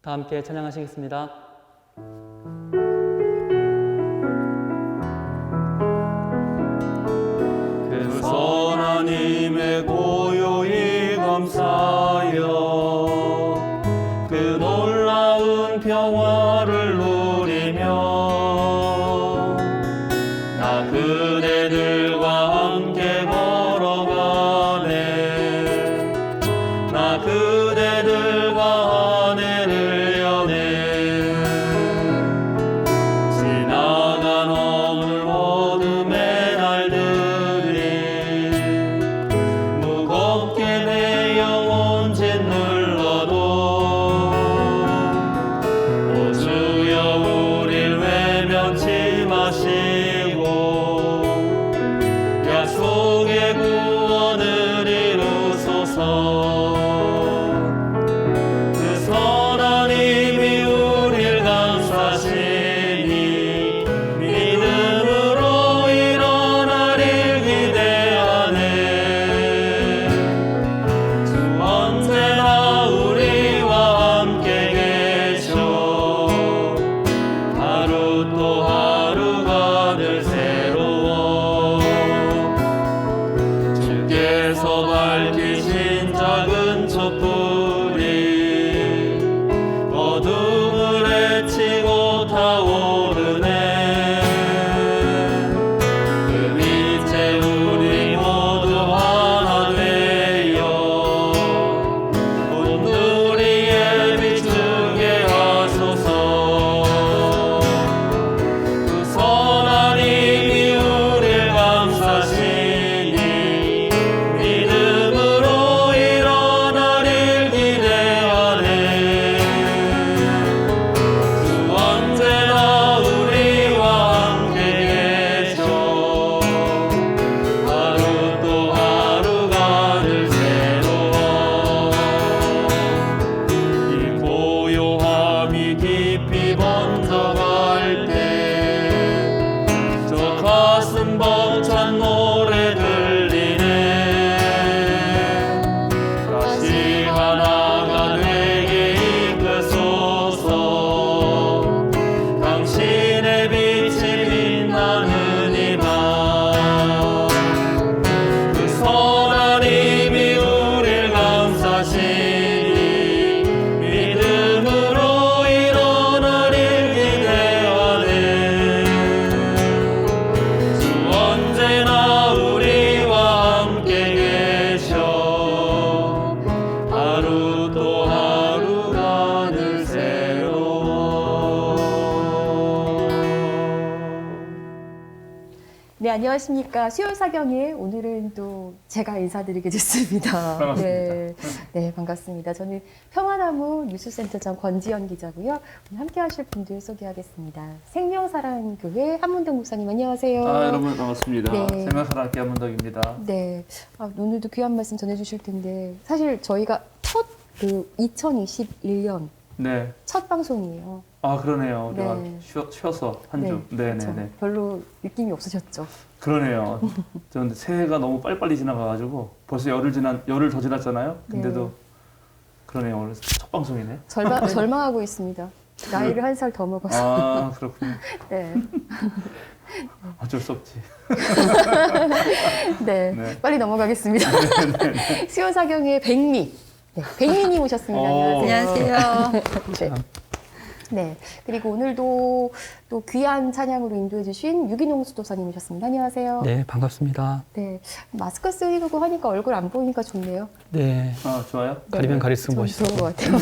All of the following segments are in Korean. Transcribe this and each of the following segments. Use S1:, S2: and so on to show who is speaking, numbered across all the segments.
S1: 다 함께 찬양하시겠습니다.
S2: 그 선하님의 고요히 감사하여 그 놀라운 평화를 누리며 나 그대들과 함께 걸어가네. 나 그대들과 아내를 여네. 지나간 오늘 어둠의 날들이 무겁게 내 영혼 짓눌러도 오 주여 우릴 외면치 마시고 약속의 구원을 이루소서. 그 선한 힘이 우릴 감싸시니 믿음으로 일어나릴 기대하네. 주 언제나 우리와 함께 계셔. 하루 또 하루가 늘 새로워. 주께서 밝히신 작은 촛불이 어둠을 헤치고 타오르네. 그 빛에 우리 모두 하나 되어 온누리에 비추게 하소서. 그 선한 힘이 우릴 감싸시니 믿음으로 일어나릴 기대하네. 주 언제나 우리와 함께 계셔. 하루 또 하루가 늘 새로워. 이 고요함이 깊이 번져갈 때 저 가슴 벅찬 노래 들리네. 다시 하나가 되게 이끄소서. 당신의 빛이 빛나는 이 밤. 그 선한 힘이 우릴 감싸시니 믿음으로 일어나릴 기대하네. 주 언제나 우리와 함께 계셔. 하루 또 하루가 늘 새로워.
S3: 네, 안녕하십니까. 수요 사경에 오늘은 또 제가 인사드리게 됐습니다.
S2: 반갑습니다.
S3: 네, 네, 반갑습니다. 저는 평화나무 뉴스센터장 권지연 기자고요. 오늘 함께 하실 분들 소개하겠습니다. 생명사랑교회 한문덕 목사님 안녕하세요.
S2: 여러분 반갑습니다.
S3: 네.
S2: 생명사랑교회 한문덕입니다.
S3: 네, 오늘도 귀한 말씀 전해주실 텐데 사실 저희가 첫 2021년
S2: 네.
S3: 첫 방송이에요.
S2: 그러네요. 우리가
S3: 네.
S2: 쉬어서 한 주.
S3: 그렇죠.
S2: 네네네.
S3: 별로 느낌이 없으셨죠?
S2: 그러네요. 저는 새해가 너무 빨리빨리 지나가가지고 벌써 열흘 더 지났잖아요. 근데도
S3: 네.
S2: 그러네요. 오늘 첫 방송이네.
S3: 절망하고 있습니다. 나이를 한 살 더 먹어서.
S2: 그렇군요.
S3: 네.
S2: 어쩔 수 없지.
S3: 네.
S2: 네.
S3: 빨리 넘어가겠습니다. 수요사경의 백미. 네, 백미님 오셨습니다.
S4: 안녕하세요.
S3: 네. 네. 그리고 오늘도 또 귀한 찬양으로 인도해 주신 유기농 수도사님 오셨습니다. 안녕하세요.
S1: 네, 반갑습니다.
S3: 네. 마스크 쓰고 하니까 얼굴 안 보이니까 좋네요.
S1: 네,
S2: 좋아요.
S1: 가리면 가릴수록
S3: 좀
S1: 멋있어요.
S3: 좋은 것 같아요.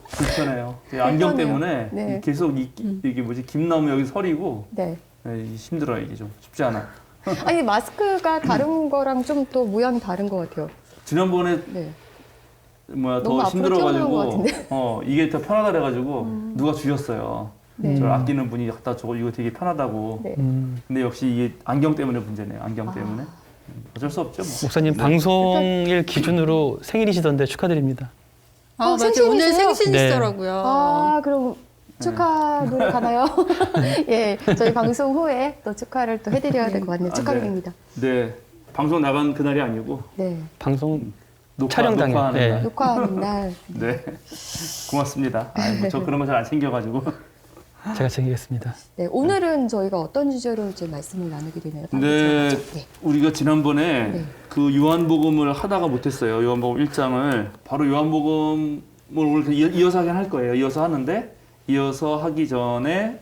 S2: 불편해요. 안경 때문에
S3: 네.
S2: 계속 이게 뭐지 김나무 여기 서리고
S3: 네.
S2: 힘들어요. 이게 좀 쉽지 않아.
S3: 아니, 마스크가 다른 거랑 좀 또 모양이 다른 것 같아요.
S2: 지난번에
S3: 네.
S2: 너무
S3: 앞으로 튀어나온 것
S2: 힘들어가지고
S3: 같은데.
S2: 이게 더 편하다 그래가지고 누가 주셨어요.
S3: 네.
S2: 저를 아끼는 분이 갖다 주고 이거 되게 편하다고.
S3: 네.
S2: 근데 역시 이게 안경 때문에 문제네요. 안경 때문에. 어쩔 수 없죠. 뭐.
S1: 목사님 방송일 기준으로 생일이시던데 축하드립니다.
S4: 맞아요.
S3: 생신이세요?
S4: 오늘 생신이시더라고요.
S3: 그럼 축하 노래 가나요? 예, 저희 방송 후에 또 축하를 또 해드려야 될 것 같네요. 축하드립니다.
S2: 네. 방송 나간 그날이 아니고
S3: 네.
S1: 방송
S2: 녹화,
S1: 촬영 당일.
S2: 녹화하는
S1: 네.
S2: 날.
S3: 녹화하는 날.
S2: 네. 고맙습니다. 아이고, 저 그런 거 잘 안 챙겨가지고.
S1: 제가 챙기겠습니다.
S3: 네, 오늘은 저희가 어떤 주제로 이제 말씀을 나누게 되나요?
S2: 네,
S3: 네.
S2: 우리가 지난번에
S3: 네.
S2: 그 요한복음을 하다가 못했어요. 요한복음 1장을. 바로 요한복음을 오늘 이어서 하긴 할 거예요. 이어서 하는데, 이어서 하기 전에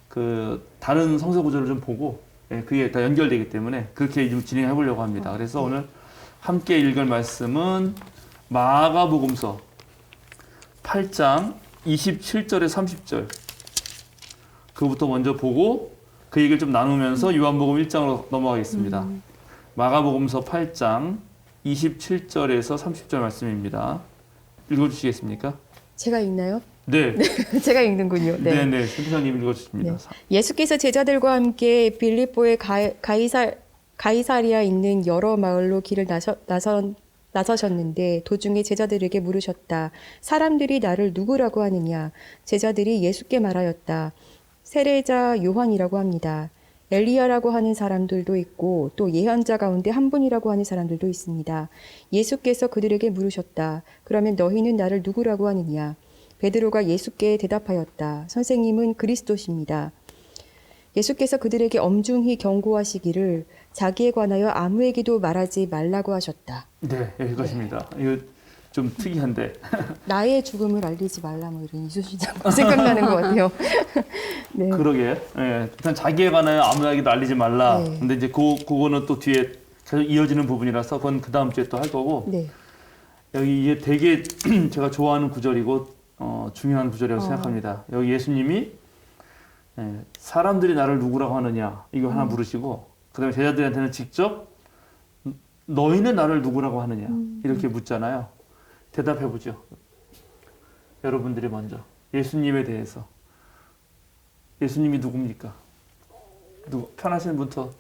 S2: 그 다른 성서 구절을 좀 보고, 예, 그게 다 연결되기 때문에 그렇게 좀 진행해 보려고 합니다. 그래서
S3: 네.
S2: 오늘 함께 읽을 말씀은 마가복음서 8장 27절에 30절. 그거부터 먼저 보고 그 얘기를 좀 나누면서 요한복음 1장으로 넘어가겠습니다. 마가복음서 8장 27절에서 30절 말씀입니다. 읽어주시겠습니까?
S3: 제가 읽나요?
S2: 네.
S3: 제가 읽는군요.
S2: 네, 네. 선생님 읽어주십니다.
S3: 네. 예수께서 제자들과 함께 빌립보의 가이사리아 있는 여러 마을로 길을 나서셨는데 도중에 제자들에게 물으셨다. 사람들이 나를 누구라고 하느냐? 제자들이 예수께 말하였다. 세례자 요한이라고 합니다. 엘리야라고 하는 사람들도 있고 또 예언자 가운데 한 분이라고 하는 사람들도 있습니다. 예수께서 그들에게 물으셨다. 그러면 너희는 나를 누구라고 하느냐? 베드로가 예수께 대답하였다. 선생님은 그리스도십니다. 예수께서 그들에게 엄중히 경고하시기를 자기에 관하여 아무에게도 말하지 말라고 하셨다.
S2: 네, 여기까지입니다. 이거 좀 특이한데.
S3: 나의 죽음을 알리지 말라 뭐 이런 이수시장 생각나는 것 같아요. 네.
S2: 그러게. 예, 일단 자기에 관하여 아무에게도 알리지 말라.
S3: 네.
S2: 근데 이제 그거는 또 뒤에 계속 이어지는 부분이라서 그건 그 다음 주에 또 할 거고.
S3: 네.
S2: 여기 이게 되게 제가 좋아하는 구절이고 중요한 구절이라고 생각합니다. 여기 예수님이 사람들이 나를 누구라고 하느냐 이거 하나 물으시고 그다음에 제자들한테는 직접 너희는 나를 누구라고 하느냐 이렇게 묻잖아요. 대답해 보죠. 여러분들이 먼저 예수님에 대해서 예수님이 누굽니까? 편하신 분부터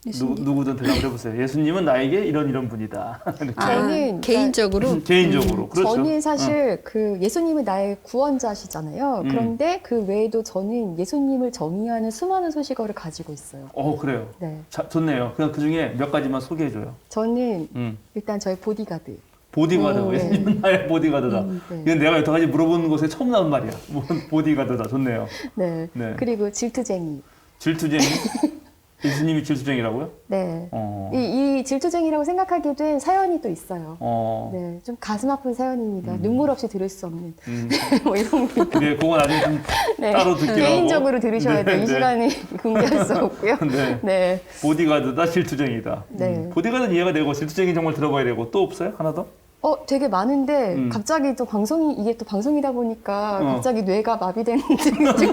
S2: 누구든 대답을 해보세요. 예수님은 나에게 이런 분이다. 이렇게.
S3: 저는
S4: 개인적으로
S2: 개인적으로 그렇죠.
S3: 저는 사실 그 예수님은 나의 구원자시잖아요. 그런데 그 외에도 저는 예수님을 정의하는 수많은 소식어를 가지고 있어요.
S2: 그래요.
S3: 네.
S2: 자, 좋네요. 그냥 그 중에 몇 가지만 소개해줘요.
S3: 저는 일단 저의 보디가드.
S2: 보디가드.
S3: 네.
S2: 예수님은 나의 보디가드다.
S3: 네.
S2: 이건 내가 여태까지 물어본 곳에 처음 나온 말이야. 보디가드다. 좋네요.
S3: 네.
S2: 네.
S3: 그리고 질투쟁이.
S2: 질투쟁이? 예수님이 질투쟁이라고요?
S3: 네.
S2: 어.
S3: 이 질투쟁이라고 생각하게 된 사연이 또 있어요.
S2: 어.
S3: 네. 좀 가슴 아픈 사연입니다. 눈물 없이 들을 수 없는. 뭐 이런 게.
S2: 네, 그건 나중에 좀
S3: 네.
S2: 따로 듣기로 하고.
S3: 개인적으로 들으셔야 돼요. 이 시간에 공개할 수 없고요.
S2: 네.
S3: 네.
S2: 보디가드다, 질투쟁이다.
S3: 네.
S2: 보디가드는 이해가 되고 질투쟁이 정말 들어봐야 되고 또 없어요? 하나 더?
S3: 되게 많은데 갑자기 또 이게 또 방송이다 보니까 갑자기 뇌가 마비되는 증상이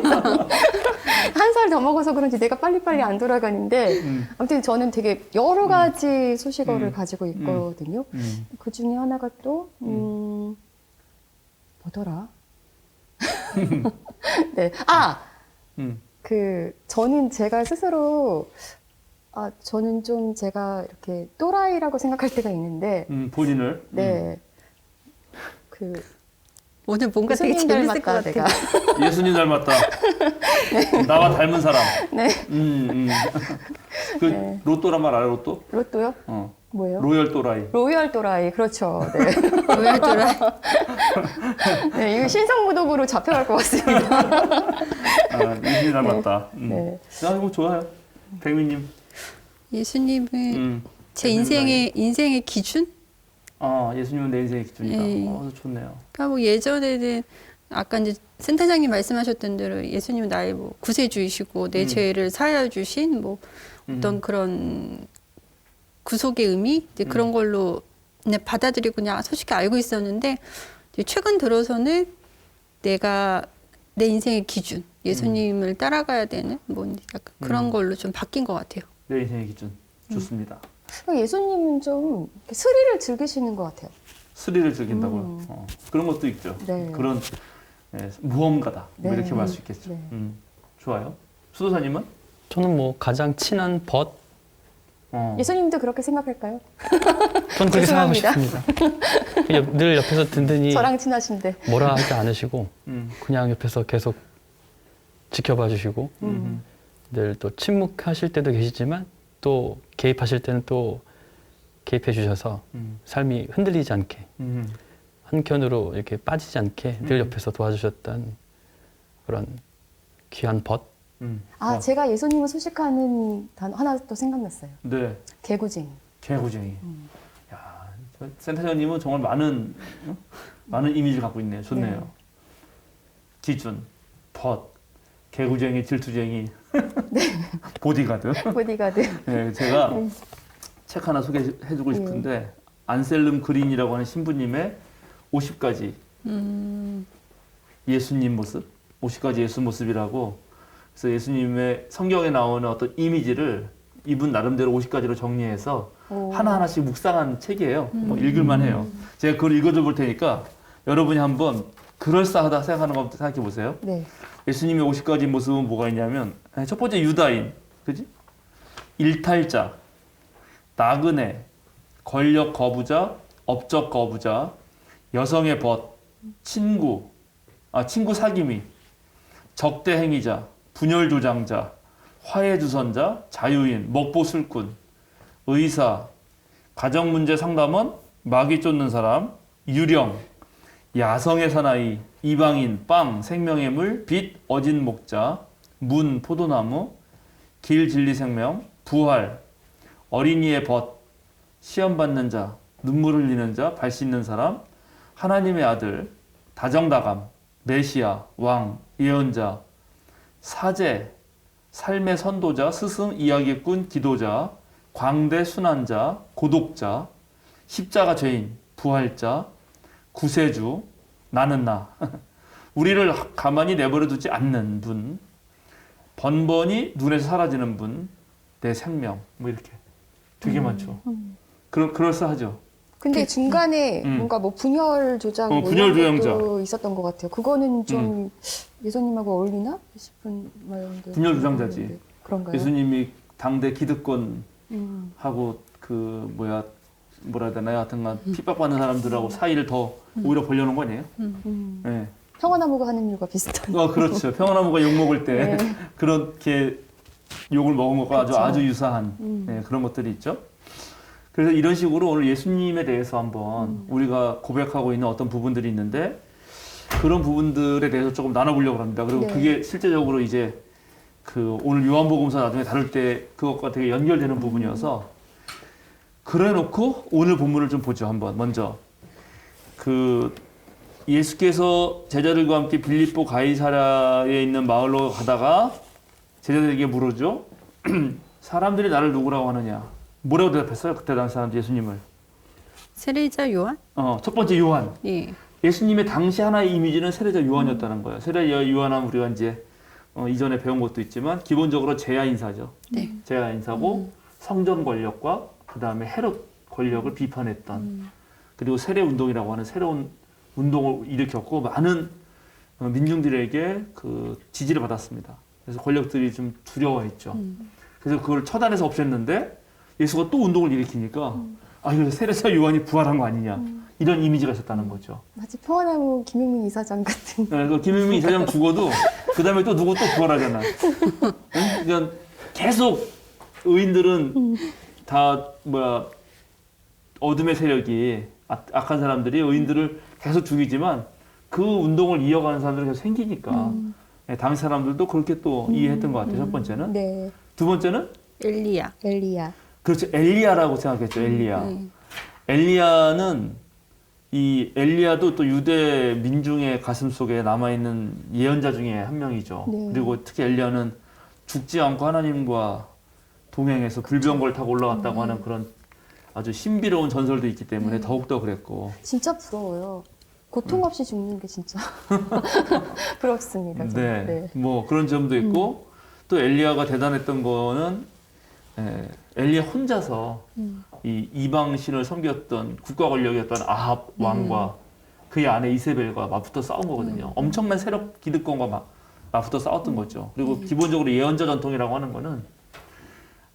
S3: 한 살 더 먹어서 그런지 뇌가 빨리빨리 안 돌아가는데 아무튼 저는 되게 여러 가지 소식어를 가지고 있거든요. 그 중에 하나가 또 뭐더라? 네. 저는 제가 스스로 저는 좀 제가 이렇게 또라이라고 생각할 때가 있는데
S2: 본인을?
S3: 네.
S4: 오늘 뭔가 되게
S3: 예수님
S4: 재밌을 것
S3: 닮았다,
S4: 같아요.
S3: 내가.
S2: 예수님 닮았다. 나와 닮은 사람.
S3: 네. 네.
S2: 로또란 말 알아요, 로또?
S3: 로또요? 뭐예요?
S2: 로열 또라이.
S3: 로열 또라이, 그렇죠. 네.
S4: 로얄 또라이.
S3: 네, 이거 신성모독으로 잡혀갈 것 같습니다.
S2: 예수님 닮았다.
S3: 네.
S2: 이거 좋아요. 백미님.
S4: 예수님은 제 인생의 기준?
S2: 예수님은 내 인생의 기준이다.
S4: 네.
S2: 좋네요.
S4: 그러니까 뭐 예전에는 아까 이제 센터장님 말씀하셨던 대로 예수님은 나의 뭐 구세주이시고 내 죄를 사하여 주신 뭐 어떤 그런 구속의 의미 이제 그런 걸로 그냥 받아들이고 그냥 솔직히 알고 있었는데 이제 최근 들어서는 내가 내 인생의 기준 예수님을 따라가야 되는 뭐 약간 그런 걸로 좀 바뀐 것 같아요.
S2: 내 인생의 기준. 좋습니다.
S3: 예수님은 좀 스릴을 즐기시는 것 같아요.
S2: 스릴을 즐긴다고요? 그런 것도 있죠.
S3: 네.
S2: 그런 무언가다. 뭐
S3: 네.
S2: 이렇게 말 수 있겠죠.
S3: 네.
S2: 좋아요. 수도사님은?
S1: 저는 뭐 가장 친한 벗.
S3: 예수님도 그렇게 생각할까요?
S1: 저는 그렇게 생각하고
S3: 죄송합니다.
S1: 싶습니다. 늘 옆에서 든든히
S3: 저랑 친하신데.
S1: 뭐라 하지 않으시고 그냥 옆에서 계속 지켜봐 주시고 늘 또 침묵하실 때도 계시지만 또 개입하실 때는 또 개입해 주셔서 삶이 흔들리지 않게 한켠으로 이렇게 빠지지 않게 늘 옆에서 도와주셨던 그런 귀한 벗.
S3: 아, 제가 예수님을 소식하는 단어 하나 또 생각났어요.
S2: 네.
S3: 개구쟁이.
S2: 개구쟁이. 야, 센터장님은 정말 많은 이미지를 갖고 있네요. 좋네요.
S3: 네.
S2: 기준, 벗, 개구쟁이, 질투쟁이, 보디가드.
S3: 보디가드.
S2: 네, 제가 책 하나 소개해주고 싶은데 안셀름 그린이라고 하는 신부님의 50가지 예수님 모습, 50가지 예수 모습이라고. 그래서 예수님의 성경에 나오는 어떤 이미지를 이분 나름대로 50가지로 정리해서 하나하나씩 묵상한 책이에요. 뭐 읽을만 해요. 제가 그걸 읽어줘 볼 테니까 여러분이 한번 그럴싸하다 생각하는 것부터 생각해 보세요.
S3: 네.
S2: 예수님의 50가지 모습은 뭐가 있냐면 첫 번째 유다인, 그지? 일탈자, 나그네, 권력 거부자, 업적 거부자, 여성의 벗, 친구 사기미, 적대 행위자, 분열 조장자, 화해 주선자, 자유인, 먹보술꾼, 의사, 가정 문제 상담원, 마귀 쫓는 사람, 유령, 야성의 사나이, 이방인, 빵, 생명의 물, 빛, 어진 목자, 문, 포도나무, 길, 진리, 생명, 부활, 어린이의 벗, 시험 받는 자, 눈물 흘리는 자, 발 씻는 사람, 하나님의 아들, 다정다감, 메시아, 왕, 예언자, 사제, 삶의 선도자, 스승, 이야기꾼, 기도자, 광대, 순환자, 고독자, 십자가 죄인, 부활자, 구세주, 나는 나. 우리를 가만히 내버려 두지 않는 분, 번번이 눈에서 사라지는 분, 내 생명, 뭐 이렇게 되게 많죠. 그럴싸하죠.
S3: 근데 중간에 뭔가 뭐 분열 조장 뭐
S2: 분열
S3: 이런
S2: 조장자.
S3: 것도 있었던 것 같아요. 그거는 좀 예수님하고 어울리나 싶은 마음도.
S2: 분열 조장자지.
S3: 드는데. 그런가요?
S2: 예수님이 당대 기득권
S3: 음.
S2: 하고 뭐라 해야 되나요? 하여튼간 핍박받는 사람들하고 사이를 더 오히려 벌려놓은 거 아니에요? 네.
S3: 평화나무가 하는 일과 비슷한.
S2: 그렇죠. 평화나무가 욕 먹을 때
S3: 네.
S2: 그렇게 욕을 먹은 것과
S3: 그렇죠.
S2: 아주 유사한 네, 그런 것들이 있죠. 그래서 이런 식으로 오늘 예수님에 대해서 한번 우리가 고백하고 있는 어떤 부분들이 있는데 그런 부분들에 대해서 조금 나눠보려고 합니다. 그리고
S3: 네.
S2: 그게 실제적으로 이제 그 오늘 요한복음서 나중에 다룰 때 그것과 되게 연결되는 부분이어서 그래 놓고 오늘 본문을 좀 보죠. 한번 먼저 그 예수께서 제자들과 함께 빌립보 가이사랴에 있는 마을로 가다가 제자들에게 물었죠. 사람들이 나를 누구라고 하느냐? 뭐라고 대답했어요? 그때 당시 사람들 예수님을.
S4: 세례자 요한?
S2: 첫 번째 요한.
S4: 예.
S2: 예수님의 당시 하나의 이미지는 세례자 요한이었다는 거예요. 세례자 요한하면 우리가 이제 이전에 배운 것도 있지만 기본적으로 제야 인사죠.
S4: 네.
S2: 제야 인사고 성전 권력과 그 다음에 헤롯 권력을 비판했던 그리고 세례 운동이라고 하는 새로운 운동을 일으켰고 많은 민중들에게 그 지지를 받았습니다. 그래서 권력들이 좀 두려워했죠. 그래서 그걸 처단해서 없앴는데 예수가 또 운동을 일으키니까 이거 세례자 요한이 부활한 거 아니냐 이런 이미지가 있었다는 거죠.
S3: 마치 평화나무 김용민 이사장 같은.
S2: 그 김용민 이사장 죽어도 그 다음에 또 누구 또 부활하잖아. 응? 그러니까 계속 의인들은 다 어둠의 세력이 악한 사람들이 의인들을 계속 죽이지만 그 운동을 이어가는 사람들이 계속 생기니까 당시 사람들도 그렇게 또 이해했던 것 같아요. 첫 번째는.
S3: 네.
S2: 두 번째는
S4: 엘리야.
S3: 엘리야.
S2: 그렇죠. 엘리야라고 생각했죠. 엘리야. 엘리야는 이 엘리야도 또 유대 민중의 가슴 속에 남아있는 예언자 중에 한 명이죠.
S3: 네.
S2: 그리고 특히 엘리야는 죽지 않고 하나님과 동행해서 불병거를 타고 올라갔다고 하는 그런 아주 신비로운 전설도 있기 때문에 더욱더 그랬고.
S3: 진짜 부러워요. 고통 없이 죽는 게 진짜 부럽습니다. 저는.
S2: 네. 뭐 그런 점도 있고 또 엘리야가 대단했던 거는 엘리야 혼자서 이 이방신을 섬겼던 국가 권력이었던 아합 왕과 그의 아내 이세벨과 맞붙어 싸운 거거든요. 엄청난 세력 기득권과 맞붙어 싸웠던 거죠. 그리고 기본적으로 예언자 전통이라고 하는 거는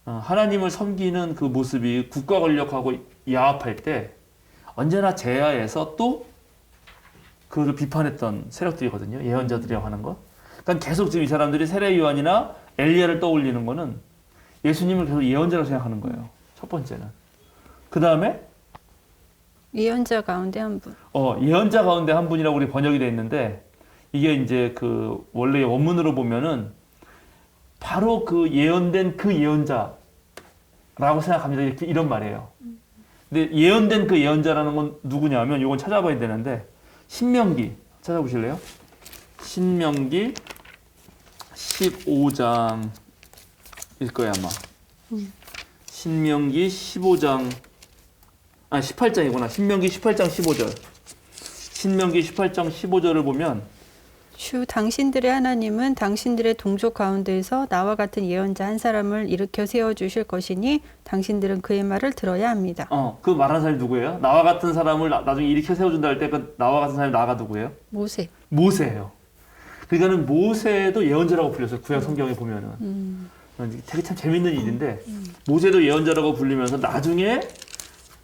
S2: 하나님을 섬기는 그 모습이 국가 권력하고 야합할 때 언제나 제야에서 또 그를 비판했던 세력들이거든요. 예언자들이라고 하는 거. 그러니까 계속 지금 이 사람들이 세례 요한이나 엘리야를 떠올리는 거는 예수님을 계속 예언자라고 생각하는 거예요. 첫 번째는. 그 다음에
S4: 예언자 가운데 한 분.
S2: 예언자 가운데 한 분이라고 우리 번역이 돼 있는데 이게 이제 그 원래 원문으로 보면은 바로 그 예언된 그 예언자라고 생각합니다. 이렇게 이런 말이에요. 근데 예언된 그 예언자라는 건 누구냐면 이건 찾아봐야 되는데 신명기 찾아보실래요? 신명기 15장일 거예요 아마. 신명기 15장 18장이구나. 신명기 18장 15절. 신명기 18장 15절을 보면
S4: 주 당신들의 하나님은 당신들의 동족 가운데에서 나와 같은 예언자 한 사람을 일으켜 세워 주실 것이니 당신들은 그의 말을 들어야 합니다.
S2: 그 말하는 사람이 누구예요? 나와 같은 사람을 나중에 일으켜 세워준다 할 때 그 나와 같은 사람이 나가 누구예요?
S4: 모세.
S2: 모세예요. 그러니까는 모세도 예언자라고 불렸어요. 구약 성경에 보면은. 되게 참 재밌는 일인데 모세도 예언자라고 불리면서 나중에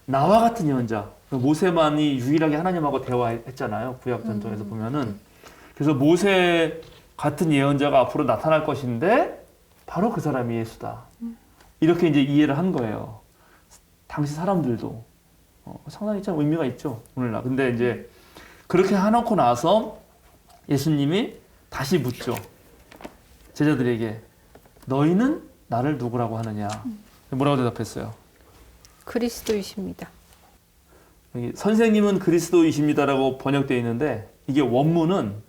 S2: 나와 같은 예언자. 모세만이 유일하게 하나님하고 대화했잖아요. 구약 전통에서 보면은. 그래서 모세 같은 예언자가 앞으로 나타날 것인데 바로 그 사람이 예수다. 이렇게 이제 이해를 한 거예요. 당시 사람들도 상당히 참 의미가 있죠. 오늘날. 근데 이제 그렇게 해놓고 나서 예수님이 다시 묻죠. 제자들에게 너희는 나를 누구라고 하느냐? 뭐라고 대답했어요?
S4: 그리스도이십니다.
S2: 여기 선생님은 그리스도이십니다라고 번역되어 있는데 이게 원문은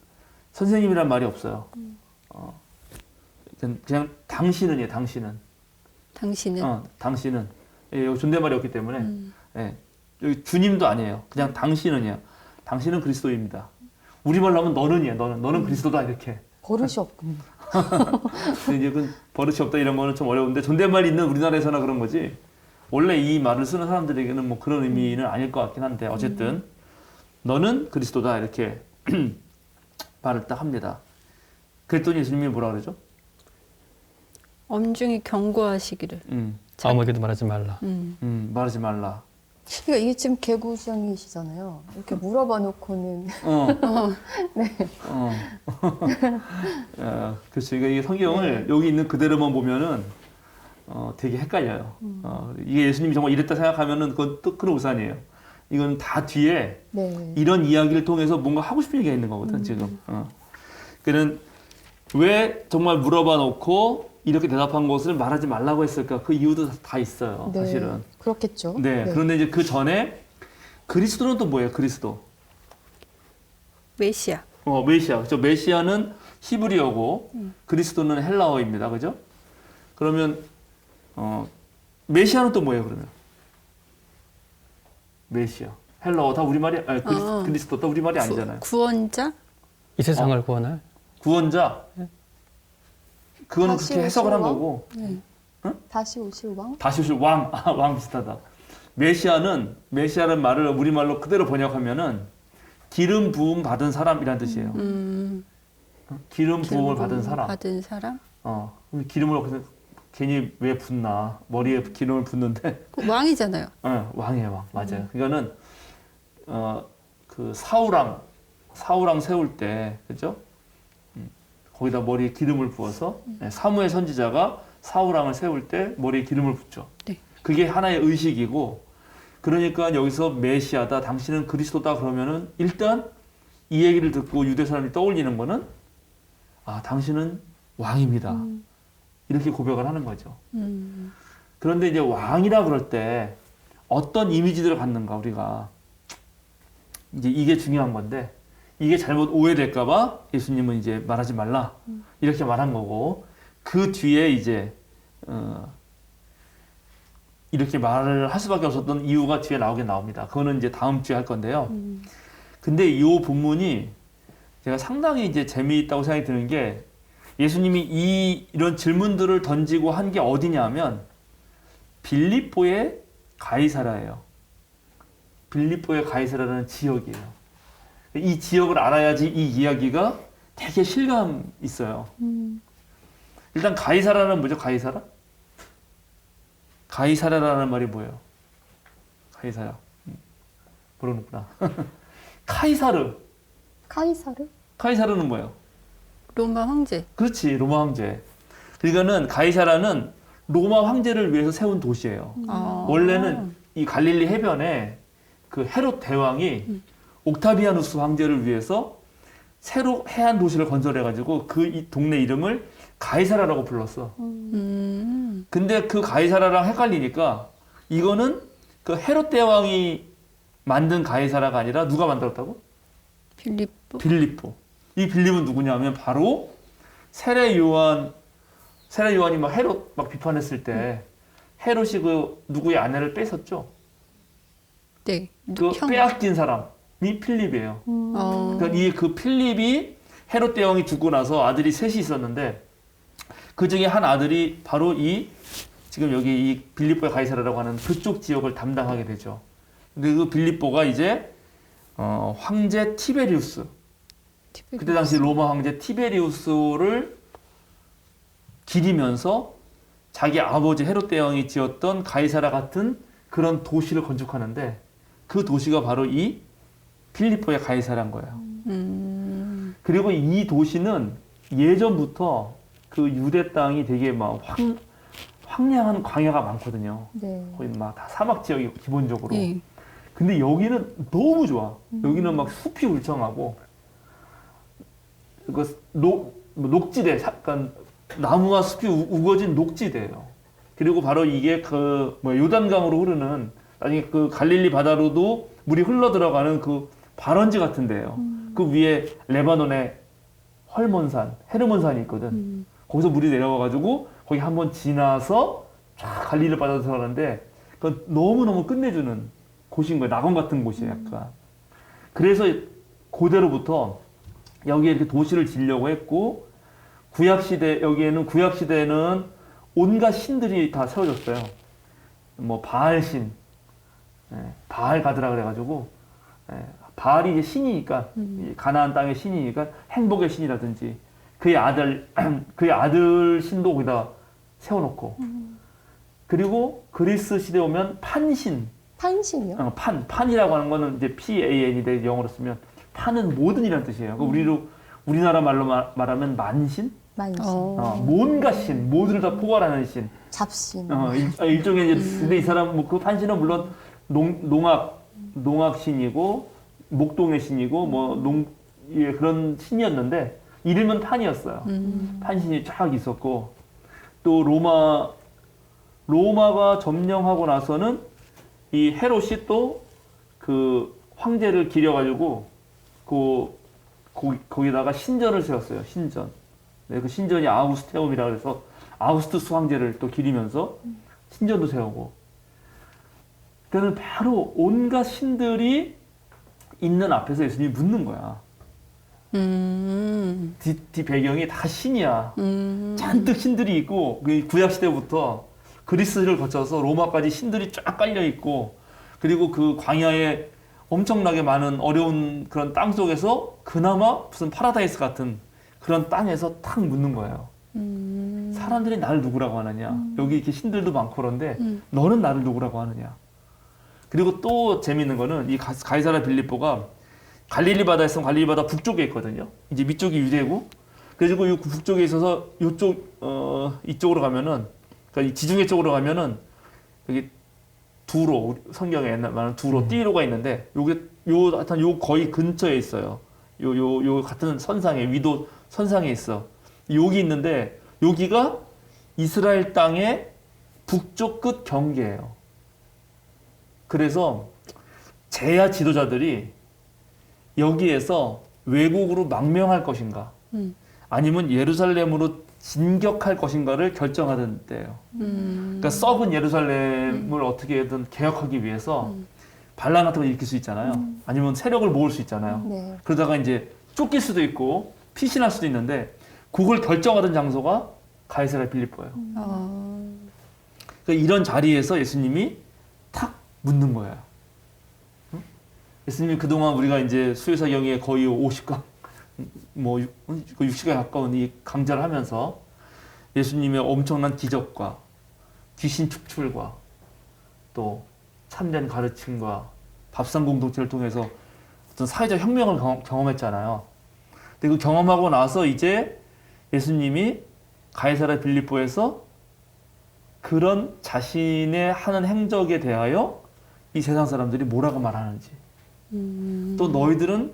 S2: 선생님이란 말이 없어요. 그냥 당신은이에요. 당신은.
S4: 당신은.
S2: 당신은. 여기 존댓말이 없기 때문에 예, 여기 주님도 아니에요. 그냥 당신은이야. 당신은 그리스도입니다. 우리말로 하면 너는이야. 너는 그리스도다 이렇게.
S3: 버릇이 없군요.
S2: 근데 이제 그 버릇이 없다 이런 거는 좀 어려운데 존댓말이 있는 우리나라에서나 그런 거지. 원래 이 말을 쓰는 사람들에게는 뭐 그런 의미는 아닐 것 같긴 한데 어쨌든 너는 그리스도다 이렇게 말을 딱 합니다. 그랬더니 예수님이 뭐라 그러죠?
S4: 엄중히 경고하시기를.
S1: 아무에게도 말하지 말라.
S2: 말하지 말라.
S3: 그러니까 이게 지금 개구쟁이시잖아요. 이렇게 물어봐 놓고는
S2: 그렇죠. 이게 성경을 여기 있는 그대로만 보면은 되게 헷갈려요. 이게 예수님이 정말 이랬다 생각하면은 그건 또 큰 오산이에요. 이건 다 뒤에 이런 이야기를 통해서 뭔가 하고 싶은 얘기가 있는 거거든 지금. 그는 왜 정말 물어봐 놓고 이렇게 대답한 것을 말하지 말라고 했을까? 그 이유도 다 있어요. 사실은.
S3: 그렇겠죠.
S2: 네. 그런데 이제 그 전에 그리스도는 또 뭐예요? 그리스도.
S4: 메시아.
S2: 메시아. 그죠? 메시아는 히브리어고 그리스도는 헬라어입니다. 그죠? 그러면 메시아는 또 뭐예요? 그러면 메시아. 헬라어 다 우리말이 아니 그리스도 다 우리말이 아니잖아요.
S4: 구원자?
S1: 이 세상을 구원할
S2: 구원자. 그거는
S3: 다시
S2: 그렇게 해석을 한
S3: 오실
S2: 거고.
S3: 다시 오실 왕?
S2: 다시 오실 왕. 왕 비슷하다. 메시아는 말을 우리말로 그대로 번역하면은 기름 부음 받은 사람이란 뜻이에요. 기름 부음을 받은 사람.
S4: 받은 사람?
S2: 기름을 그래서 괜히 왜 붓나? 머리에 기름을 붓는데
S4: 왕이잖아요.
S2: 왕이에요, 왕. 맞아요. 그거는 그 사우랑 세울 때, 그죠? 거기다 머리에 기름을 부어서 사무엘 선지자가 사우랑을 세울 때 머리에 기름을 붓죠.
S4: 네.
S2: 그게 하나의 의식이고, 그러니까 여기서 메시아다, 당신은 그리스도다 그러면은 일단 이 얘기를 듣고 유대 사람이 떠올리는 거는 당신은 왕입니다. 이렇게 고백을 하는 거죠. 그런데 이제 왕이라 그럴 때 어떤 이미지들을 갖는가 우리가 이제 이게 중요한 건데 이게 잘못 오해될까봐 예수님은 이제 말하지 말라 이렇게 말한 거고 그 뒤에 이제 이렇게 말을 할 수밖에 없었던 이유가 뒤에 나옵니다. 그거는 이제 다음 주에 할 건데요. 근데 이 본문이 제가 상당히 이제 재미있다고 생각이 드는 게 예수님이 이런 질문들을 던지고 한 게 어디냐면 빌립보의 가이사라예요. 빌립보의 가이사라라는 지역이에요. 이 지역을 알아야지 이 이야기가 되게 실감 있어요. 일단 가이사라는 뭐죠? 가이사라? 가이사라라는 말이 뭐예요? 가이사라. 모르는구나. 카이사르.
S3: 카이사르?
S2: 카이사르는 뭐예요?
S4: 로마 황제.
S2: 그렇지, 로마 황제. 그러니까는 가이사라는 로마 황제를 위해서 세운 도시예요. 원래는 이 갈릴리 해변에 그 헤롯 대왕이 옥타비아누스 황제를 위해서 새로 해안 도시를 건설해가지고 그 이 동네 이름을 가이사라라고 불렀어. 근데 그 가이사라랑 헷갈리니까 이거는 그 헤롯 대왕이 만든 가이사라가 아니라 누가 만들었다고?
S4: 빌립보.
S2: 빌립보. 이 빌립은 누구냐면 바로 세례 요한이 막 헤롯 막 비판했을 때 헤롯이 그 누구의 아내를 뺏었죠.
S4: 네.
S2: 그
S4: 형.
S2: 빼앗긴 사람이 필립이에요. 그러니까 이 그 필립이 헤롯 대왕이 죽고 나서 아들이 셋이 있었는데 그 중에 한 아들이 바로 이 지금 여기 이 빌립보의 가이사라라고 하는 그쪽 지역을 담당하게 되죠. 근데 그 빌립보가 이제 황제 티베리우스. 그때 당시 로마 황제 티베리우스를 기리면서 자기 아버지 헤롯 대왕이 지었던 가이사라 같은 그런 도시를 건축하는데 그 도시가 바로 이 필리포의 가이사라인 거예요. 그리고 이 도시는 예전부터 그 유대 땅이 되게 막 황량한 광야가 많거든요.
S3: 네.
S2: 거의 막 다 사막 지역이고 기본적으로.
S4: 예.
S2: 근데 여기는 너무 좋아. 여기는 막 숲이 울창하고 그 녹지대, 약간 나무와 숲이 우거진 녹지대예요. 그리고 바로 이게 그 요단강으로 흐르는 나중에 그 갈릴리 바다로도 물이 흘러 들어가는 그 발원지 같은 데예요. 그 위에 레바논의 헐몬산, 헤르몬산이 있거든. 거기서 물이 내려와가지고 거기 한번 지나서 쫙 갈릴리 바다로 들어가는데 그 너무너무 끝내주는 곳인 거예요. 낙원 같은 곳이에요, 약간. 그래서 그대로부터 여기에 이렇게 도시를 지려고 했고 여기에는 구약 시대에는 온갖 신들이 다 세워졌어요. 뭐 바알신, 바알 가드라 그래가지고 바알이 이제 신이니까 가나안 땅의 신이니까 행복의 신이라든지 그의 아들 신도 거기다 세워놓고 그리고 그리스 시대 오면 판신.
S3: 판신이요?
S2: 판이라고 하는 거는 이제 PAN인데 영어로 쓰면 판은 모든이라는 뜻이에요. 우리나라 말로 말하면 만신?
S3: 만신.
S2: 뭔가 신, 모두를 다 포괄하는 신.
S3: 잡신.
S2: 일종의 이제 근데 이 사람 뭐 그 판신은 물론 농악 신이고 목동의 신이고 그런 신이었는데 이름은 판이었어요. 판신이 쫙 있었고 또 로마가 점령하고 나서는 이 헤롯이 또 그 황제를 기려가지고 거기다가 신전을 세웠어요. 신전. 네, 그 신전이 아우구스테움이라 그래서 아우구스투스 황제를 또 기리면서 신전도 세우고. 그러니까 바로 온갖 신들이 있는 앞에서 예수님이 묻는 거야. 뒤 배경이 다 신이야. 잔뜩 신들이 있고 그 구약 시대부터 그리스를 거쳐서 로마까지 신들이 쫙 깔려 있고 그리고 그 광야에 엄청나게 많은 어려운 그런 땅 속에서 그나마 무슨 파라다이스 같은 그런 땅에서 탁 묻는 거예요. 사람들이 나를 누구라고 하느냐. 여기 이렇게 신들도 많고 그런데 너는 나를 누구라고 하느냐. 그리고 또 재미있는 거는 이 가이사라 빌립보가 갈릴리 바다에 있으면 갈릴리 바다 북쪽에 있거든요. 이제 밑쪽이 유대고 그리고 이 북쪽에 있어서 이쪽으로 가면은 그러니까 이 지중해 쪽으로 가면은 여기 두로 성경에 옛날 말하는 두로 띠로가 있는데 하여튼 요 거의 근처에 있어요. 요 같은 선상에 위도 선상에 있어. 여기 있는데 여기가 이스라엘 땅의 북쪽 끝 경계예요. 그래서 제야 지도자들이 여기에서 외국으로 망명할 것인가 아니면 예루살렘으로 진격할 것인가를 결정하던 때예요. 그러니까 썩은 예루살렘을 어떻게든 개혁하기 위해서 반란 같은 거 일으킬 수 있잖아요. 아니면 세력을 모을 수 있잖아요.
S3: 네.
S2: 그러다가 이제 쫓길 수도 있고 피신할 수도 있는데 그걸 결정하던 장소가 가이사라 빌립보예요. 그러니까 이런 자리에서 예수님이 탁 묻는 거예요. 응? 예수님이 그동안 우리가 이제 수요사경에 거의 50강 60에 가까운 이 강좌를 하면서 예수님의 엄청난 기적과 귀신 축출과 또 참된 가르침과 밥상 공동체를 통해서 어떤 사회적 혁명을 경험했잖아요. 근데 그 경험하고 나서 이제 예수님이 가이사라 빌립보에서 그런 자신의 하는 행적에 대하여 이 세상 사람들이 뭐라고 말하는지 또 너희들은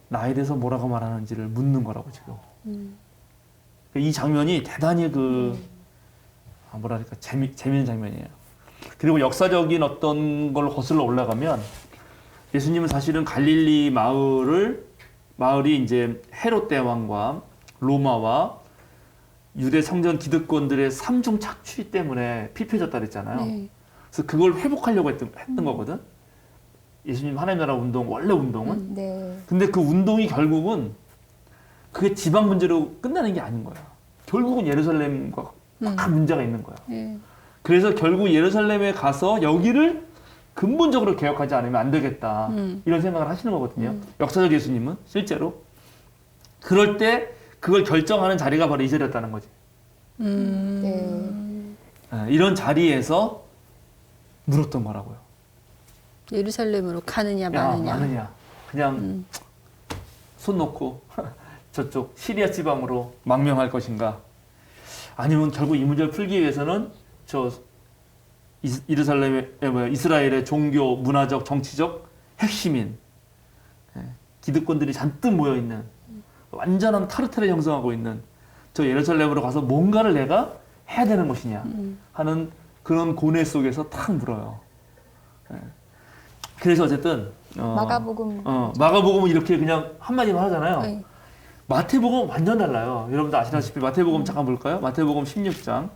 S2: 나에 대해서 뭐라고 말하는지를 묻는 거라고 지금. 이 장면이 대단히 뭐랄까 재미있는 장면이에요. 그리고 역사적인 어떤 걸 거슬러 올라가면 예수님은 사실은 갈릴리 마을이 이제 헤롯 대왕과 로마와 유대 성전 기득권들의 삼중 착취 때문에 피폐해졌다 그랬잖아요.
S4: 네.
S2: 그래서 그걸 회복하려고 했던 거거든. 예수님 하나님 나라 운동, 원래 운동은.
S3: 네.
S2: 근데 그 운동이 결국은 그게 지방 문제로 끝나는 게 아닌 거야. 결국은 예루살렘과 큰 문제가 있는 거야.
S4: 네.
S2: 그래서 결국 예루살렘에 가서 여기를 근본적으로 개혁하지 않으면 안 되겠다. 이런 생각을 하시는 거거든요. 역사적 예수님은 실제로. 그럴 때 그걸 결정하는 자리가 바로 이 자리였다는 거지.
S3: 네.
S2: 이런 자리에서 물었던 거라고요.
S4: 예루살렘으로 가느냐
S2: 야,
S4: 마느냐.
S2: 마느냐. 그냥 손 놓고 저쪽 시리아 지방으로 망명할 것인가. 아니면 결국 이 문제를 풀기 위해서는 이스라엘의 종교, 문화적, 정치적 핵심인 기득권들이 잔뜩 모여있는 완전한 카르텔을 형성하고 있는 저 예루살렘으로 가서 뭔가를 내가 해야 되는 것이냐 하는 그런 고뇌 속에서 탁 물어요. 그래서 어쨌든 마가복음은 이렇게 그냥 한마디만 하잖아요.
S4: 네.
S2: 마태복음은 완전 달라요. 여러분들 아시다시피 마태복음 잠깐 볼까요? 마태복음 16장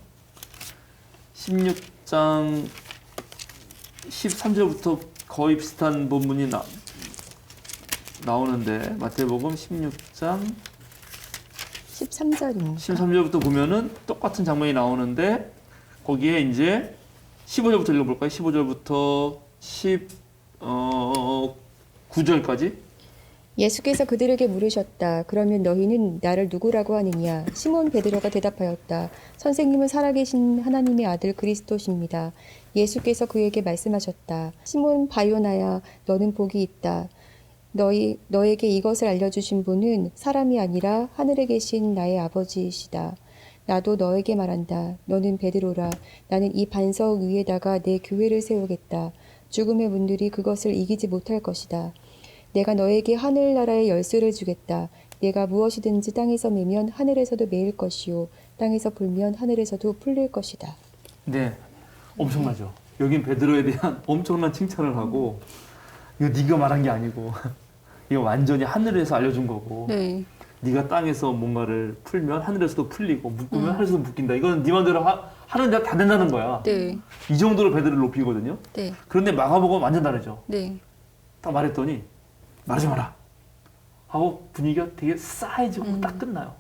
S2: 13절부터 거의 비슷한 본문이 나오는데 마태복음 16장
S3: 13절입니다.
S2: 13절부터 보면은 똑같은 장면이 나오는데 거기에 이제 15절부터 읽어볼까요? 15절부터 19절까지
S3: 예수께서 그들에게 물으셨다. 그러면 너희는 나를 누구라고 하느냐? 시몬 베드로가 대답하였다. 선생님은 살아계신 하나님의 아들 그리스도십니다. 예수께서 그에게 말씀하셨다. 시몬 바요나야, 너는 복이 있다. 너에게 이것을 알려주신 분은 사람이 아니라 하늘에 계신 나의 아버지이시다. 나도 너에게 말한다. 너는 베드로라. 나는 이 반석 위에다가 내 교회를 세우겠다. 죽음의 문들이 그것을 이기지 못할 것이다. 내가 너에게 하늘나라의 열쇠를 주겠다. 내가 무엇이든지 땅에서 매면 하늘에서도 매일 것이요 땅에서 풀면 하늘에서도 풀릴 것이다.
S2: 네, 엄청나죠. 여긴 베드로에 대한 엄청난 칭찬을 하고 이거 네가 말한 게 아니고 이거 완전히 하늘에서 알려준 거고
S4: 네.
S2: 네가 땅에서 뭔가를 풀면 하늘에서도 풀리고 묶으면 하늘에서도 묶인다. 이건 네 맘대로 하는 데 다 된다는 거야.
S4: 네.
S2: 이 정도로 베드로를 높이거든요.
S4: 네.
S2: 그런데 마가복음은 완전 다르죠.
S4: 네.
S2: 딱 말했더니 말하지 마라 하고 분위기가 되게 싸해지고 딱 끝나요.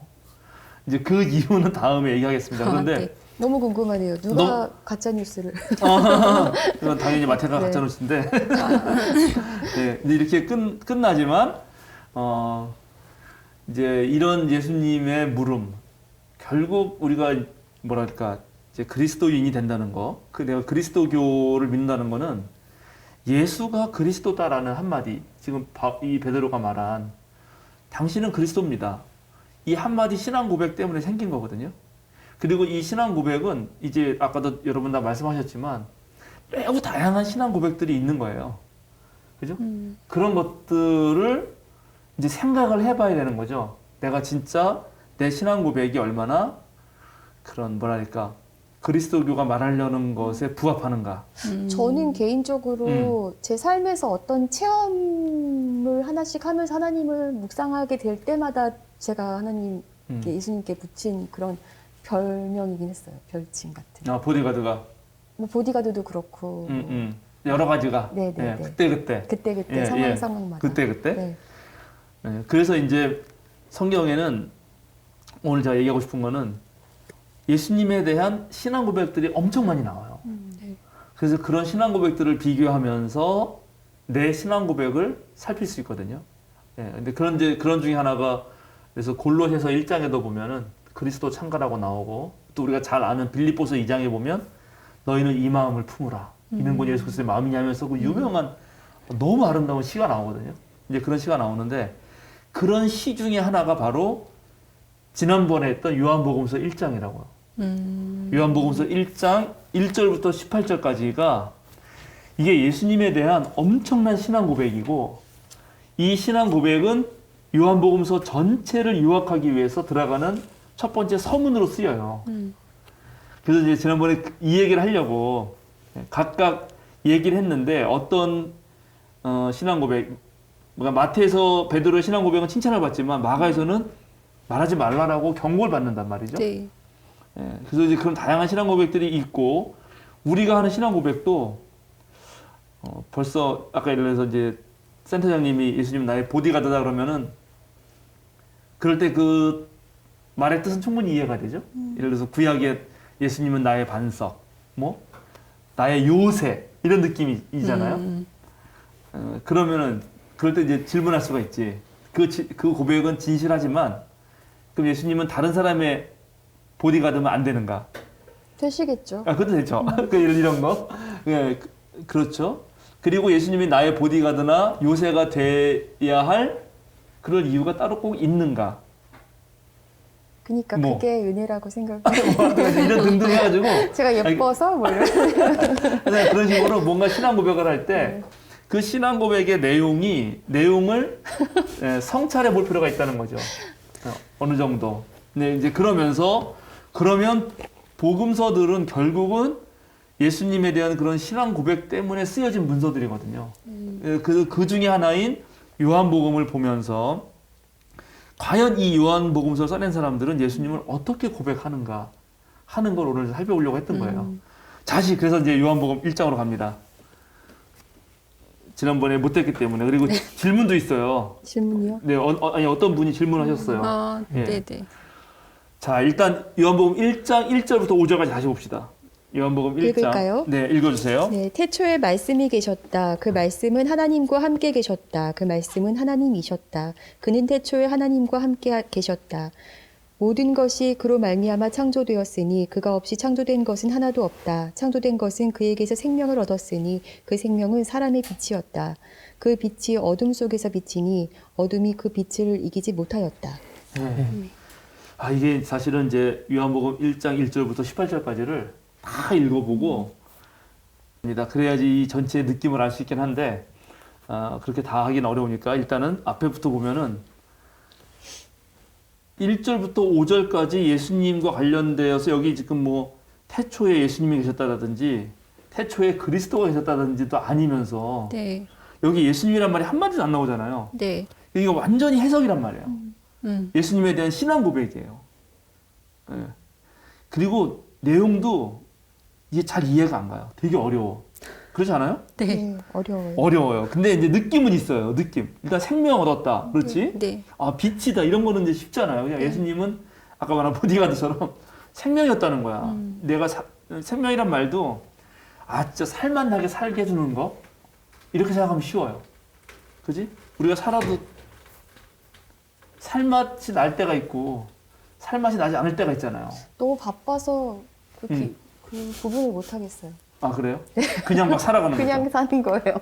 S2: 이제 그 이유는 다음에 얘기하겠습니다. 그런데
S4: 네.
S3: 너무 궁금하네요. 누가 가짜 뉴스를?
S2: 이건 당연히 마태가
S3: 네.
S2: 가짜 뉴스인데 네, 근데 이렇게 끝나지만 이제 이런 예수님의 물음 결국 우리가 뭐랄까 이제 그리스도인이 된다는 거, 내가 그리스도교를 믿는다는 거는 예수가 그리스도다라는 한마디, 지금 이 베드로가 말한 당신은 그리스도입니다. 이 한마디 신앙 고백 때문에 생긴 거거든요. 그리고 이 신앙 고백은 이제 아까도 여러분 다 말씀하셨지만 매우 다양한 신앙 고백들이 있는 거예요. 그죠? 그런 것들을 이제 생각을 해봐야 되는 거죠. 내가 진짜 내 신앙 고백이 얼마나 그런 뭐랄까 그리스도교가 말하려는 것에 부합하는가.
S3: 저는 개인적으로 제 삶에서 어떤 체험을 하나씩 하면서 하나님을 묵상하게 될 때마다 제가 하나님께 예수님께 붙인 그런 별명이긴 했어요. 별칭 같은.
S2: 보디가드가.
S3: 뭐 보디가드도 그렇고.
S2: 여러 가지가.
S3: 네네네.
S2: 그때.
S3: 그때 상황마다.
S2: 그때.
S3: 네.
S2: 그래서 이제 성경에는 오늘 제가 얘기하고 싶은 거는 예수님에 대한 신앙 고백들이 엄청 많이 나와요.
S4: 네.
S2: 그래서 그런 신앙 고백들을 비교하면서 내 신앙 고백을 살필 수 있거든요. 근데 그런 중에 하나가 그래서 골로새서 1장에도 보면은 그리스도 창가라고 나오고 또 우리가 잘 아는 빌립보서 2장에 보면 너희는 이 마음을 품으라. 이는 곧 예수 그리스도의 마음이냐 하면서 그 유명한 너무 아름다운 시가 나오거든요. 이제 그런 시가 나오는데 그런 시 중에 하나가 바로 지난번에 했던 요한복음서 1장이라고요. 요한복음서 1장 1절부터 18절까지가 이게 예수님에 대한 엄청난 신앙 고백이고, 이 신앙 고백은 요한복음서 전체를 요약하기 위해서 들어가는 첫 번째 서문으로 쓰여요. 그래서 이제 지난번에 이 얘기를 하려고 각각 얘기를 했는데, 어떤 신앙 고백, 그러니까 마태에서 베드로의 신앙 고백은 칭찬을 받지만 마가에서는 말하지 말라라고 경고를 받는단 말이죠.
S4: 네.
S2: 예, 그래서 이제 그런 다양한 신앙 고백들이 있고, 우리가 하는 신앙 고백도 벌써 아까 예를 들어서 이제 센터장님이 예수님 나의 보디가드다 그러면은, 그럴 때 그 말의 뜻은 충분히 이해가 되죠. 예를 들어서 구약에 예수님은 나의 반석, 뭐 나의 요새, 이런 느낌이잖아요. 그러면은 그럴 때 이제 질문할 수가 있지. 그 고백은 진실하지만 그럼 예수님은 다른 사람의 보디가드면 안 되는가?
S3: 되시겠죠.
S2: 아, 그것도 되죠. 이런 거. 예, 그렇죠. 그리고 예수님이 나의 보디가드나 요새가 돼야 할 그럴 이유가 따로 꼭 있는가?
S3: 그러니까
S2: 뭐.
S3: 그게 은혜라고 생각해요.
S2: 이런 등등 해가지고.
S3: 제가 예뻐서 뭐 이런.
S2: 그래서 그런 식으로 뭔가 신앙 고백을 할 때 그 신앙 고백의 내용을 성찰해 볼 필요가 있다는 거죠. 어느 정도. 근데 이제 그러면 복음서들은 결국은 예수님에 대한 그런 신앙 고백 때문에 쓰여진 문서들이거든요. 그 중에 하나인 요한복음을 보면서 과연 이 요한복음서를 써낸 사람들은 예수님을 어떻게 고백하는가 하는 걸 오늘 살펴보려고 했던 거예요. 다시 그래서 이제 요한복음 1장으로 갑니다. 지난번에 못했기 때문에. 그리고 질문도 있어요.
S3: 질문이요?
S2: 네, 아니 어떤 분이 질문하셨어요. 예.
S4: 네네.
S2: 자, 일단 요한복음 1장 1절부터 5절까지 다시 봅시다. 요한복음 1장.
S3: 읽을까요?
S2: 네, 읽어주세요.
S3: 네, 태초에 말씀이 계셨다. 그 말씀은 하나님과 함께 계셨다. 그 말씀은 하나님이셨다. 그는 태초에 하나님과 함께 계셨다. 모든 것이 그로 말미암아 창조되었으니 그가 없이 창조된 것은 하나도 없다. 창조된 것은 그에게서 생명을 얻었으니 그 생명은 사람의 빛이었다. 그 빛이 어둠 속에서 비치니 어둠이 그 빛을 이기지 못하였다.
S2: 네. 아, 이게 사실은 이제 요한복음 1장 1절부터 18절까지를 다 읽어보고 그래야지 이 전체의 느낌을 알 수 있긴 한데, 그렇게 다 하긴 어려우니까 일단은 앞에부터 보면은 1절부터 5절까지 예수님과 관련되어서 여기 지금 뭐 태초에 예수님이 계셨다든지 태초에 그리스도가 계셨다든지도 아니면서
S4: 네.
S2: 여기 예수님이란 말이 한마디도 안 나오잖아요.
S4: 네.
S2: 이거 완전히 해석이란 말이에요. 예수님에 대한 신앙 고백이에요. 예. 그리고 내용도 이게 잘 이해가 안 가요. 되게 어려워. 그렇지 않아요?
S4: 네.
S3: 네, 어려워요.
S2: 어려워요. 근데 이제 느낌은 있어요. 느낌. 일단 생명 얻었다. 그렇지?
S4: 네.
S2: 아, 빛이다. 이런 거는 이제 쉽잖아요. 그냥 예수님은 아까 말한 보디가드처럼 생명이었다는 거야. 내가 생명이란 말도 진짜 살만하게 살게 해주는 거? 이렇게 생각하면 쉬워요. 그지? 우리가 살아도 살맛이 날 때가 있고 살맛이 나지 않을 때가 있잖아요.
S3: 너무 바빠서 그 부분을 못 하겠어요.
S2: 아, 그래요? 그냥 막 살아가는 거죠?
S3: 그냥 사는 거예요.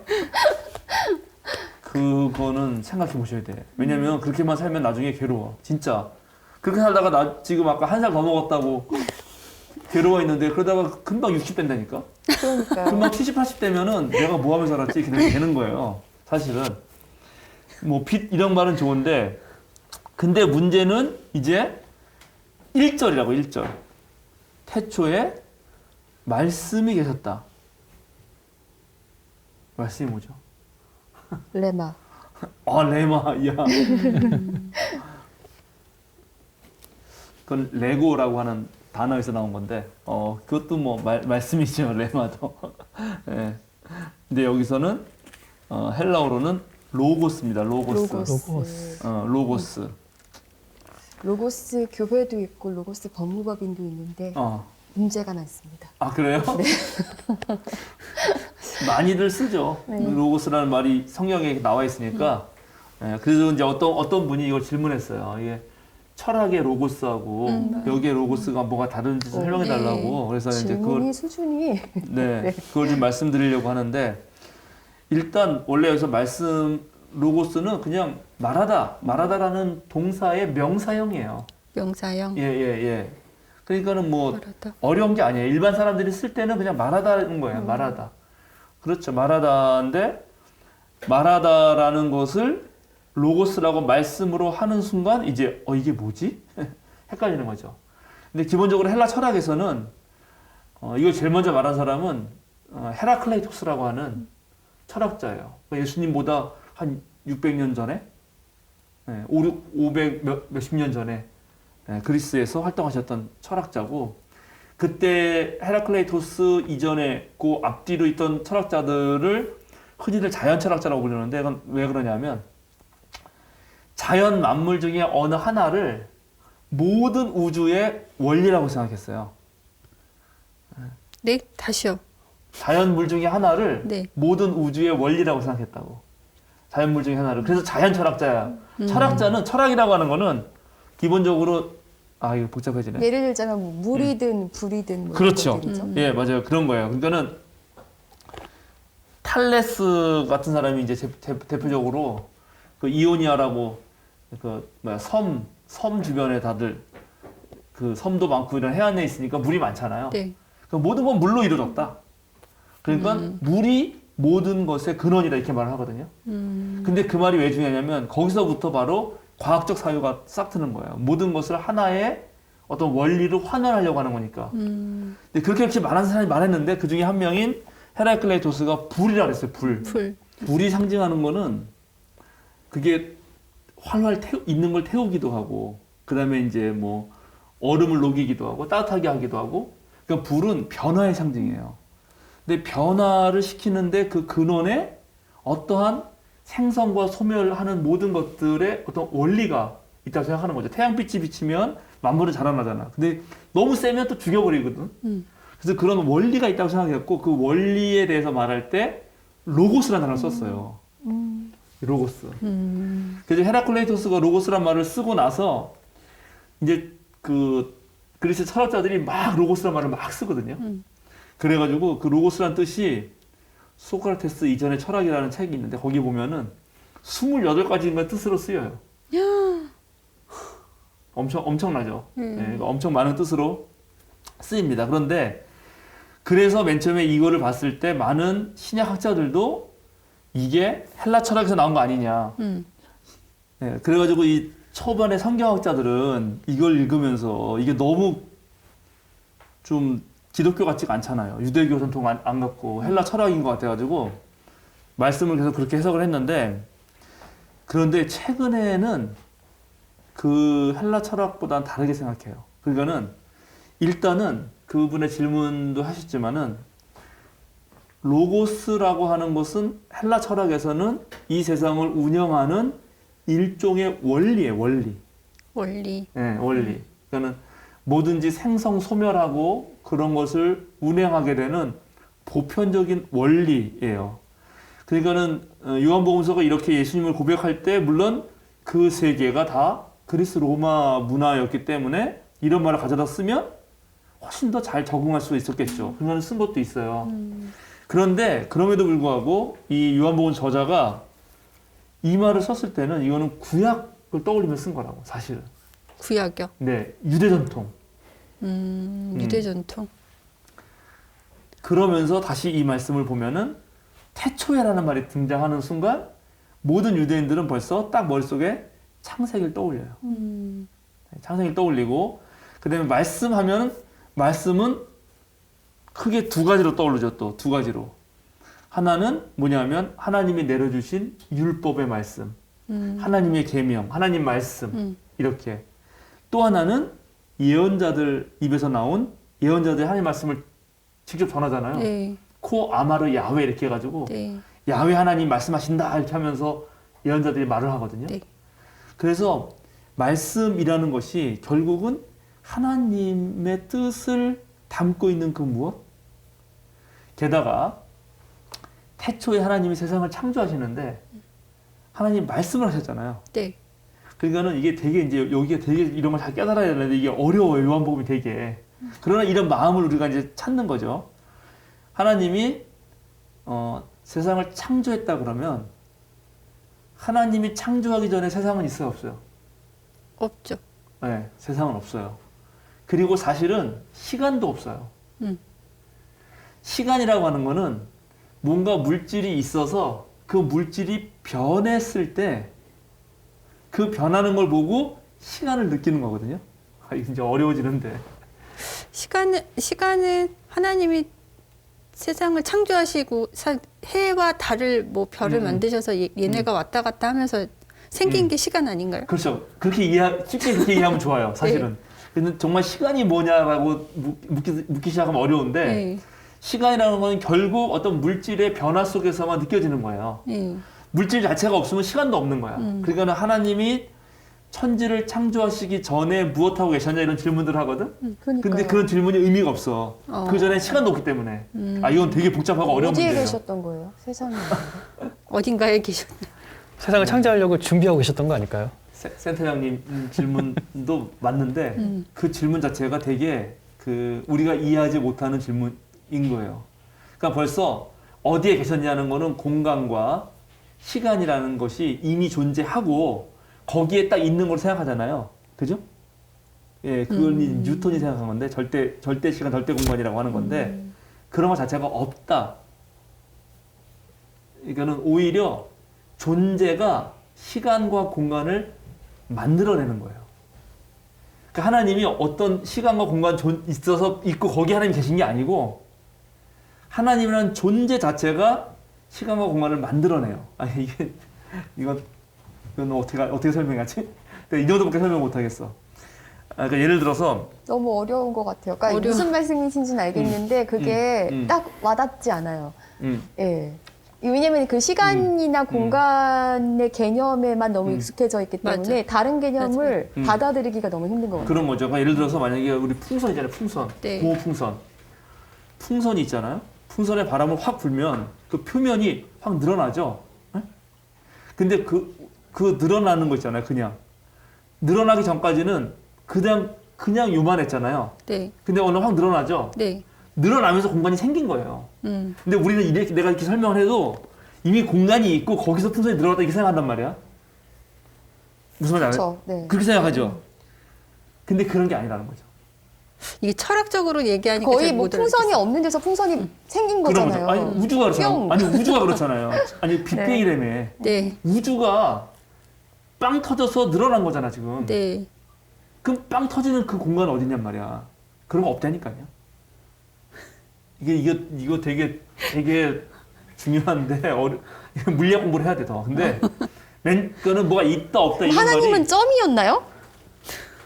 S2: 그거는 생각해 보셔야 돼. 왜냐면 그렇게만 살면 나중에 괴로워. 진짜. 그렇게 살다가 나 지금 아까 1살 더 먹었다고 괴로워 있는데 그러다가 금방 60 된다니까?
S3: 그러니까요.
S2: 금방 70, 80 되면은 내가 뭐 하면서 살았지? 이렇게 되는 거예요. 사실은. 뭐 빛 이런 말은 좋은데 근데 문제는 이제 1절이라고 1절. 태초에 말씀이 계셨다. 말씀이 뭐죠?
S3: 레마.
S2: 레마, 이야. 그건 레고라고 하는 단어에서 나온 건데, 그것도 뭐 말씀이죠, 레마도. 예. 근데 여기서는 헬라어로는 로고스입니다. 로고스.
S3: 로고스 교회도 있고 로고스 법무법인도 있는데 문제가 많습니다.
S2: 아, 그래요? 네. 많이들 쓰죠.
S3: 네.
S2: 로고스라는 말이 성경에 나와 있으니까. 그래서 이제 어떤 분이 이걸 질문했어요. 이게 철학의 로고스하고 여기에 로고스가 뭐가 다른지 설명해 달라고. 그래서 이제
S3: 질문이 수준이
S2: 네, 그걸 좀 말씀드리려고 하는데 일단 원래 여기서 로고스는 그냥 말하다라는 동사의 명사형이에요.
S4: 명사형.
S2: 예. 그러니까는 뭐
S4: 말하다.
S2: 어려운 게 아니에요. 일반 사람들이 쓸 때는 그냥 말하다는 거예요. 말하다. 그렇죠. 말하다인데 말하다라는 것을 로고스라고 말씀으로 하는 순간 이제 이게 뭐지? 헷갈리는 거죠. 근데 기본적으로 헬라 철학에서는 이걸 제일 먼저 말한 사람은 헤라클레이토스라고 하는 철학자예요. 예수님보다 한 600년 전에, 500 몇십 년 전에 그리스에서 활동하셨던 철학자고, 그때 헤라클레이토스 이전에 그 앞뒤로 있던 철학자들을 흔히들 자연 철학자라고 부르는데, 이건 왜 그러냐면 자연 만물 중에 어느 하나를 모든 우주의 원리라고 생각했어요.
S4: 네, 다시요.
S2: 자연물 중에 하나를
S4: 네.
S2: 모든 우주의 원리라고 생각했다고. 자연물 중에 하나를. 그래서 자연 철학자야. 철학자는, 철학이라고 하는 거는 기본적으로 이거 복잡해지네.
S3: 예를 들자면 뭐 물이든 불이든 뭐
S2: 그렇죠.
S3: 이런 것들이죠.
S2: 예, 맞아요. 그런 거예요. 그러니까는 탈레스 같은 사람이 이제 대표적으로 그 이오니아라고 섬 주변에 다들 그 섬도 많고 이런 해안에 있으니까 물이 많잖아요.
S4: 네.
S2: 그 모든 건 물로 이루어졌다. 그러니까 물이 모든 것의 근원이다 이렇게 말을 하거든요. 근데 그 말이 왜 중요하냐면 거기서부터 바로 과학적 사유가 싹 트는 거예요. 모든 것을 하나의 어떤 원리로 환원하려고 하는 거니까. 근데 그렇게 많은 사람이 말했는데 그 중에 한 명인 헤라클레이토스가 불이라고 했어요. 불. 불이 상징하는 거는 그게 활활 있는 걸 태우기도 하고, 그 다음에 이제 뭐 얼음을 녹이기도 하고 따뜻하게 하기도 하고. 그러니까 불은 변화의 상징이에요. 근데 변화를 시키는데 그 근원에 어떠한 생성과 소멸하는 모든 것들의 어떤 원리가 있다고 생각하는 거죠. 태양빛이 비치면 만물은 자라나잖아. 근데 너무 세면 또 죽여버리거든. 그래서 그런 원리가 있다고 생각했고, 그 원리에 대해서 말할 때 로고스라는 단어를 썼어요. 로고스. 그래서 헤라클레이토스가 로고스란 말을 쓰고 나서 이제 그 그리스 철학자들이 막 로고스란 말을 막 쓰거든요. 그래가지고 그 로고스란 뜻이 소크라테스 이전의 철학이라는 책이 있는데 거기 보면은 28가지인가 뜻으로 쓰여요. 엄청나죠. 네, 엄청 많은 뜻으로 쓰입니다. 그런데 그래서 맨 처음에 이거를 봤을 때 많은 신약학자들도 이게 헬라 철학에서 나온 거 아니냐. 네, 그래가지고 이 초반에 성경학자들은 이걸 읽으면서 이게 너무 좀 기독교 같지가 않잖아요. 유대교 전통 안 갖고 헬라 철학인 것 같아가지고 말씀을 계속 그렇게 해석을 했는데, 그런데 최근에는 그 헬라 철학보다는 다르게 생각해요. 그러니까는 일단은 그분의 질문도 하셨지만은 로고스라고 하는 것은 헬라 철학에서는 이 세상을 운영하는 일종의 원리예요. 원리. 네, 원리. 그러니까는 뭐든지 생성 소멸하고 그런 것을 운행하게 되는 보편적인 원리예요. 그러니까는 요한복음서가 이렇게 예수님을 고백할 때 물론 그 세계가 다 그리스 로마 문화였기 때문에 이런 말을 가져다 쓰면 훨씬 더 잘 적응할 수 있었겠죠. 그러면 쓴 것도 있어요. 그런데 그럼에도 불구하고 이 요한복음 저자가 이 말을 썼을 때는 이거는 구약을 떠올리며 쓴 거라고, 사실은.
S4: 구약이요?
S2: 네, 유대 전통.
S4: 유대 전통.
S2: 그러면서 다시 이 말씀을 보면은 태초에라는 말이 등장하는 순간 모든 유대인들은 벌써 딱 머릿속에 창세기를 떠올려요. 창세기를 떠올리고, 그 다음에 말씀하면 말씀은 크게 두 가지로 떠오르죠. 또 두 가지로. 하나는 뭐냐면 하나님이 내려주신 율법의 말씀, 하나님의 계명, 하나님 말씀, 이렇게. 또 하나는 예언자들 입에서 나온 예언자들이 하나님 말씀을 직접 전하잖아요.
S4: 네.
S2: 코 아마르 야훼 이렇게 해가지고
S4: 네.
S2: 야훼 하나님 말씀하신다 이렇게 하면서 예언자들이 말을 하거든요.
S4: 네.
S2: 그래서 말씀이라는 것이 결국은 하나님의 뜻을 담고 있는 그 무엇? 게다가 태초에 하나님이 세상을 창조하시는데 하나님 말씀을 하셨잖아요.
S4: 네.
S2: 그러니까는 이게 되게 이제 여기에 되게 이런 걸 잘 깨달아야 되는데 이게 어려워요. 요한복음이 되게. 그러나 이런 마음을 우리가 이제 찾는 거죠. 하나님이 세상을 창조했다 그러면 하나님이 창조하기 전에 세상은 있어요, 없어요?
S4: 없죠.
S2: 네, 세상은 없어요. 그리고 사실은 시간도 없어요.
S4: 음.
S2: 시간이라고 하는 거는 뭔가 물질이 있어서 그 물질이 변했을 때 그 변하는 걸 보고 시간을 느끼는 거거든요. 아, 이게 이제 어려워지는데.
S4: 시간은 하나님이 세상을 창조하시고 해와 달을 뭐 별을 만드셔서 얘네가 왔다 갔다 하면서 생긴 게 시간 아닌가요?
S2: 그렇죠. 쉽게 그렇게 이해하면 좋아요. 사실은. 근데 정말 시간이 뭐냐라고 묻기 시작하면 어려운데
S4: 네.
S2: 시간이라는 건 결국 어떤 물질의 변화 속에서만 느껴지는 거예요.
S4: 네.
S2: 물질 자체가 없으면 시간도 없는 거야. 그러니까 하나님이 천지를 창조하시기 전에 무엇하고 계셨냐 이런 질문들을 하거든.
S3: 그러니까요.
S2: 근데 그런 질문이 의미가 없어. 그 전에 시간도 없기 때문에. 아 이건 되게 복잡하고 어려운
S3: 어디에
S2: 문제예요.
S3: 계셨던 거예요? 세상에.
S4: 어딘가에 계셨나?
S1: 세상을 창조하려고 준비하고 계셨던 거 아닐까요?
S2: 센터장님 질문도 맞는데 그 질문 자체가 되게 우리가 이해하지 못하는 질문인 거예요. 그러니까 벌써 어디에 계셨냐는 거는 공간과 시간이라는 것이 이미 존재하고 거기에 딱 있는 걸 생각하잖아요. 그죠? 예, 그건 뉴턴이 생각한 건데 절대 시간, 절대 공간이라고 하는 건데 그런 것 자체가 없다. 이거는 오히려 존재가 시간과 공간을 만들어내는 거예요. 그러니까 하나님이 어떤 시간과 공간 있어서 있고 거기 하나님이 계신 게 아니고 하나님이라는 존재 자체가 시간과 공간을 만들어내요. 아니 이건 어떻게 설명하지? 이 정도밖에 설명 못 하겠어. 그러니까 예를 들어서
S3: 너무 어려운 것 같아요. 그러니까 무슨 말씀이신지는 알겠는데 그게 딱 와닿지 않아요. 예. 왜냐면 그 시간이나 공간의 개념에만 너무 익숙해져 있기 때문에
S4: 맞아.
S3: 다른 개념을 받아들이기가 너무 힘든 것 같아요.
S2: 그런 거죠. 그러니까 예를 들어서 만약에 우리 풍선 있잖아요. 풍선.
S4: 네.
S2: 고무풍선. 풍선이 있잖아요. 풍선에 바람을 확 불면 그 표면이 확 늘어나죠. 네? 근데 그 늘어나는 거 있잖아요. 그냥. 늘어나기 전까지는 그냥 요만했잖아요.
S4: 네.
S2: 근데 어느 확 늘어나죠.
S4: 네.
S2: 늘어나면서 공간이 생긴 거예요. 근데 우리는 내가 이렇게 설명을 해도 이미 공간이 있고 거기서 풍선이 늘어났다 이렇게 생각한단 말이야. 무슨 말인지 알아요?
S3: 그렇죠. 네.
S2: 그렇게 생각하죠. 근데 그런 게 아니라는 거죠.
S4: 이게 철학적으로 얘기하니까
S3: 거의
S4: 잘
S3: 뭐
S4: 못
S3: 풍선이
S4: 알아듣겠어요.
S3: 없는 데서 풍선이 생긴
S2: 그런
S3: 거잖아요.
S2: 거죠. 아니 우주가 그렇잖아요.
S3: 뿅.
S2: 아니 우주가 그렇잖아요. 아니 빅뱅이라며.
S4: 네.
S2: 우주가 빵 터져서 늘어난 거잖아 지금.
S4: 네.
S2: 그럼 빵 터지는 그 공간은 어딨냔 말이야. 그런 거 없다니까요. 이거 되게 중요한데 물리학 공부를 해야 돼 더. 근데 그거는 뭐가 있다 없다 이런
S3: 하나님은
S2: 말이
S3: 점이었나요?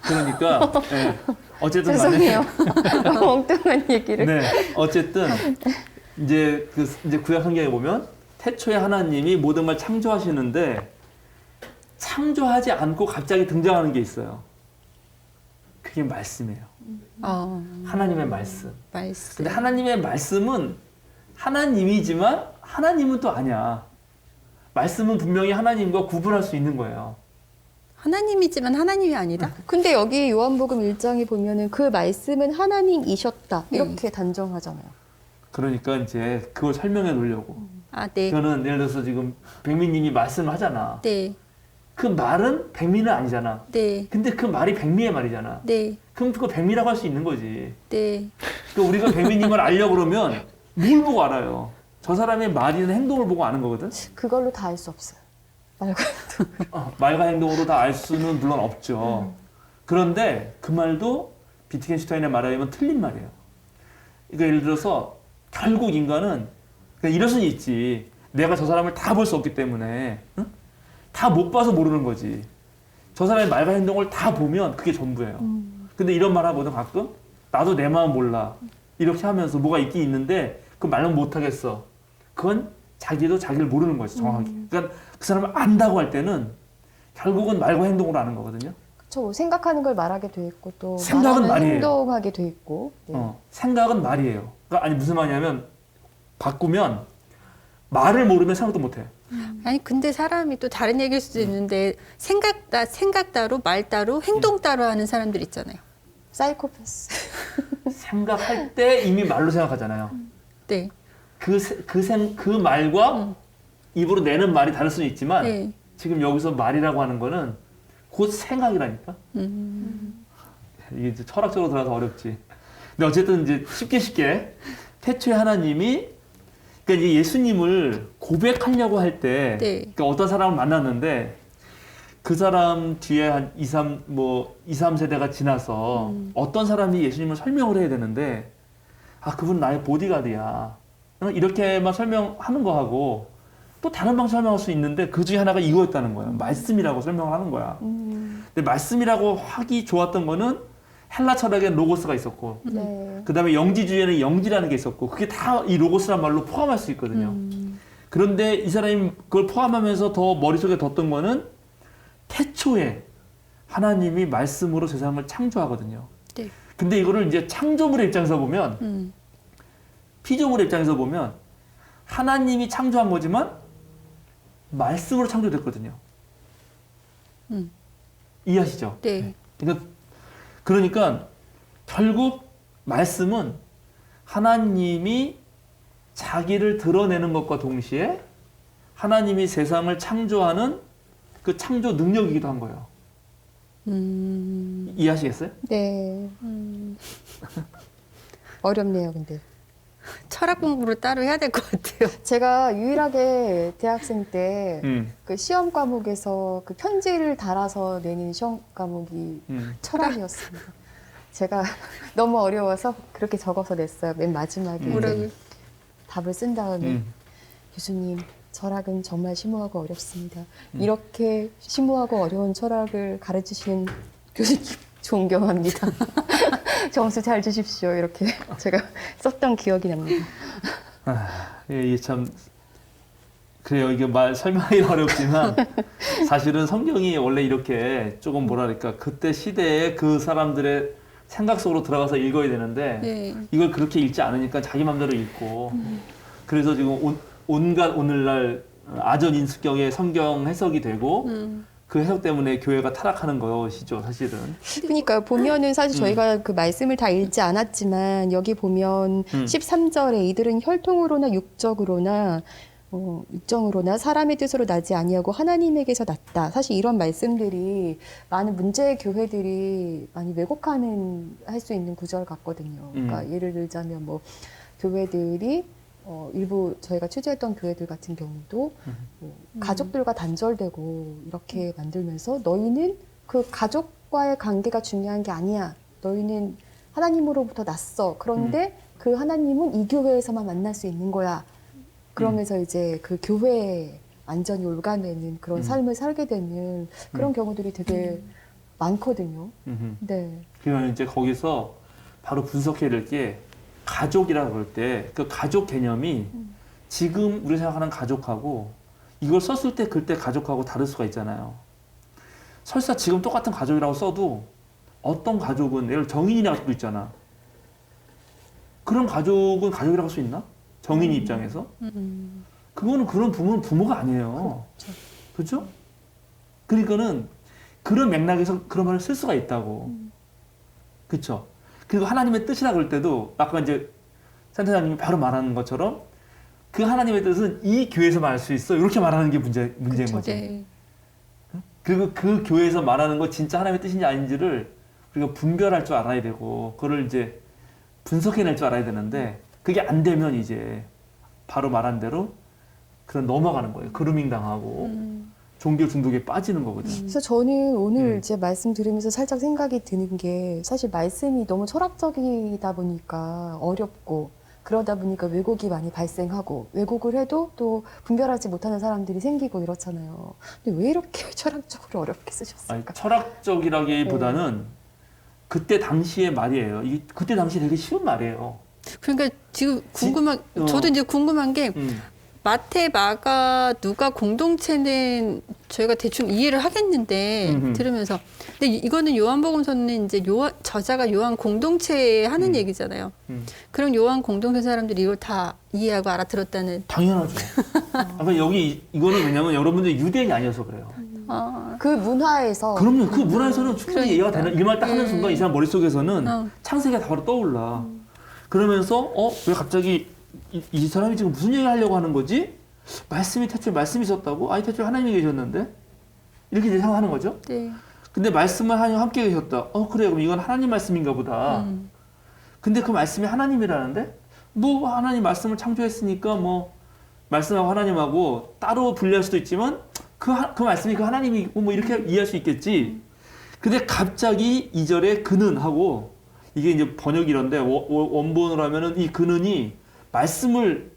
S2: 그러니까 예. 어쨌든 간에
S3: 죄송해요. 엉뚱한 얘기를.
S2: 네 어쨌든 이제 구약 성경에 보면 태초에 하나님이 모든 걸 창조하시는데 창조하지 않고 갑자기 등장하는 게 있어요. 그게 말씀이에요. 하나님의 말씀.
S4: 말씀.
S2: 근데 하나님의 말씀은 하나님이지만 하나님은 또 아니야. 말씀은 분명히 하나님과 구분할 수 있는 거예요.
S4: 하나님이지만 하나님이 아니다.
S3: 근데 여기 요한복음 1장에 보면은 그 말씀은 하나님이셨다. 이렇게 단정하잖아요.
S2: 그러니까 이제 그걸 설명해 놓으려고.
S4: 아, 네.
S2: 저는 예를 들어서 지금 백미님이 말씀을 하잖아.
S4: 네.
S2: 그 말은 백미는 아니잖아.
S4: 네.
S2: 근데 그 말이 백미의 말이잖아.
S4: 네.
S2: 그럼 그거 백미라고 할 수 있는 거지.
S4: 네.
S2: 그러니까 우리가 백미님을 알려고 그러면 뭘 보고 알아요? 저 사람의 말이나 행동을 보고 아는 거거든?
S3: 그걸로 다 알 수 없어요. 말고.
S2: 말과 행동으로 다 알 수는 물론 없죠. 그런데 그 말도 비트겐슈타인의 말에 의하면 틀린 말이에요. 그러니까 예를 들어서 결국 인간은 그러니까 이럴 수는 있지. 내가 저 사람을 다 볼 수 없기 때문에 응? 다 못 봐서 모르는 거지. 저 사람의 말과 행동을 다 보면 그게 전부예요. 근데 이런 말 하거든 가끔. 나도 내 마음 몰라. 이렇게 하면서 뭐가 있긴 있는데 그 말은 못 하겠어. 그건 자기도 자기를 모르는 거지 정확하게. 그러니까 그 사람을 안다고 할 때는 결국은 말과 행동으로 아는 거거든요.
S3: 그렇죠. 생각하는 걸 말하게 돼 있고 또
S2: 생각은
S3: 말하면
S2: 말이에요.
S3: 행동하게 돼 있고. 네.
S2: 생각은 말이에요. 그러니까 아니 무슨 말이냐면 바꾸면 말을 모르면 생각도 못 해.
S4: 아니 근데 사람이 또 다른 얘기일 수도 있는데 생각 따로 말 따로 행동 따로 하는 사람들 있잖아요.
S3: 사이코패스.
S2: 생각할 때 이미 말로 생각하잖아요.
S4: 네.
S2: 그 말과 입으로 내는 말이 다를 수는 있지만
S4: 네.
S2: 지금 여기서 말이라고 하는 거는 곧 생각이라니까. 이게 이제 철학적으로 들어가서 어렵지. 근데 어쨌든 이제 쉽게 태초에 하나님이 그러니까 이제 예수님을 고백하려고 할 때
S4: 네.
S2: 그러니까 어떤 사람을 만났는데 그 사람 뒤에 한 2, 3세대가 지나서 어떤 사람이 예수님을 설명을 해야 되는데 그분 나의 보디가드야. 이렇게만 설명하는 거하고 또 다른 방식 설명할 수 있는데 그 중에 하나가 이거였다는 거야. 말씀이라고 설명을 하는 거야. 근데 말씀이라고 하기 좋았던 거는 헬라 철학에 로고스가 있었고
S3: 네.
S2: 그 다음에 영지주의에는 영지라는 게 있었고 그게 다 이 로고스란 말로 포함할 수 있거든요. 그런데 이 사람이 그걸 포함하면서 더 머릿속에 뒀던 거는 태초에 하나님이 말씀으로 세상을 창조하거든요.
S4: 네.
S2: 근데 이거를 이제 창조물의 입장에서 보면 피조물의 입장에서 보면 하나님이 창조한 거지만 말씀으로 창조됐거든요. 이해하시죠?
S4: 네.
S2: 그러니까 결국 말씀은 하나님이 자기를 드러내는 것과 동시에 하나님이 세상을 창조하는 그 창조 능력이기도 한 거예요. 이해하시겠어요?
S3: 네. 어렵네요, 근데.
S4: 철학 공부를 따로 해야 될 것 같아요.
S3: 제가 유일하게 대학생 때
S2: 음.
S3: 그 시험 과목에서 그 편지를 달아서 내는 시험 과목이 철학이었습니다. 제가 너무 어려워서 그렇게 적어서 냈어요. 맨 마지막에
S4: 뭐라고?
S3: 답을 쓴 다음에 교수님, 철학은 정말 심오하고 어렵습니다. 이렇게 심오하고 어려운 철학을 가르치시는 교수님 존경합니다. 점수 잘 주십시오. 이렇게 제가 썼던 기억이 납니다.
S2: 이게 참 그래요. 이게 설명하기 어렵지만 사실은 성경이 원래 이렇게 조금 뭐랄까 그때 시대에 그 사람들의 생각 속으로 들어가서 읽어야 되는데
S4: 네.
S2: 이걸 그렇게 읽지 않으니까 자기 마음대로 읽고 그래서 지금 온갖 오늘날 아전인수격의 성경 해석이 되고 그 해석 때문에 교회가 타락하는 것이죠, 사실은.
S3: 그러니까 보면은 사실 저희가 그 말씀을 다 읽지 않았지만 여기 보면 13절에 이들은 혈통으로나 육정으로나 사람의 뜻으로 나지 아니하고 하나님에게서 났다. 사실 이런 말씀들이 많은 문제 교회들이 많이 왜곡하는 할 수 있는 구절 같거든요. 그러니까 예를 들자면 뭐 교회들이 일부 저희가 취재했던 교회들 같은 경우도 뭐 가족들과 단절되고 이렇게 만들면서 너희는 그 가족과의 관계가 중요한 게 아니야. 너희는 하나님으로부터 났어. 그런데 그 하나님은 이 교회에서만 만날 수 있는 거야. 그러면서 이제 그 교회에 완전히 올가매는 그런 삶을 살게 되는 그런 경우들이 되게 많거든요. 네.
S2: 그러면 이제 거기서 바로 분석해야 될 게 가족이라고 그럴 때 그 가족 개념이 지금 우리 생각하는 가족하고 이걸 썼을 때 그때 가족하고 다를 수가 있잖아요. 설사 지금 똑같은 가족이라고 써도 어떤 가족은 예를 들어 정인이라고 수도 있잖아. 그런 가족은 가족이라고 할 수 있나? 정인이 입장에서? 그거는 그런 부모는 부모가 아니에요. 그렇죠? 그러니까는 그런 맥락에서 그런 말을 쓸 수가 있다고. 그렇죠? 그리고 하나님의 뜻이라 그럴 때도 아까 이제 센터장님이 바로 말하는 것처럼 그 하나님의 뜻은 이 교회에서만 알 수 있어. 이렇게 말하는 게 문제인 거지.
S4: 네.
S2: 그리고 그 교회에서 말하는 거 진짜 하나님의 뜻인지 아닌지를 우리가 분별할 줄 알아야 되고 그거를 이제 분석해낼 줄 알아야 되는데 그게 안 되면 이제 바로 말한 대로 그런 넘어가는 거예요. 그루밍 당하고 종교 중독에 빠지는 거거든요.
S3: 그래서 저는 오늘 이제 말씀 들으면서 살짝 생각이 드는 게 사실 말씀이 너무 철학적이다 보니까 어렵고 그러다 보니까 왜곡이 많이 발생하고 왜곡을 해도 또 분별하지 못하는 사람들이 생기고 이렇잖아요. 근데 왜 이렇게 철학적으로 어렵게 쓰셨을까?
S2: 아니, 철학적이라기보다는 그때 당시의 말이에요. 이게 그때 당시 되게 쉬운 말이에요.
S4: 그러니까 지금 저도 이제 궁금한 게 마태, 마가, 누가 공동체는 저희가 대충 이해를 하겠는데 들으면서 근데 이거는 요한복음서는 이제 저자가 요한 공동체에 하는 얘기잖아요. 그럼 요한 공동체 사람들이 이걸 다 이해하고 알아들었다는.
S2: 당연하죠. 여기 이거는 왜냐면 여러분들이 유대인이 아니어서 그래요.
S3: 그 문화에서
S2: 그럼요. 그 문화에서는 충분히 이해가
S4: 그러니까.
S2: 되는 이 말 딱 하는 순간 이 사람 머릿속에서는 창세기가 다 바로 떠올라. 그러면서 왜 갑자기 이 사람이 지금 무슨 얘기를 하려고 하는 거지? 태초에 말씀이 있었다고? 아니 태초에 하나님이 계셨는데? 이렇게 이제 생각하는 거죠.
S4: 네.
S2: 근데 말씀을 하나님 함께 계셨다. 그래, 그럼 이건 하나님 말씀인가 보다. 근데 그 말씀이 하나님이라는데? 뭐 하나님 말씀을 창조했으니까 뭐 말씀하고 하나님하고 따로 분리할 수도 있지만 그 말씀이 그 하나님이고 뭐 이렇게 이해할 수 있겠지. 근데 갑자기 2절에 그는 하고 이게 이제 번역이 이런데 원본으로 하면은 이 그는이 말씀을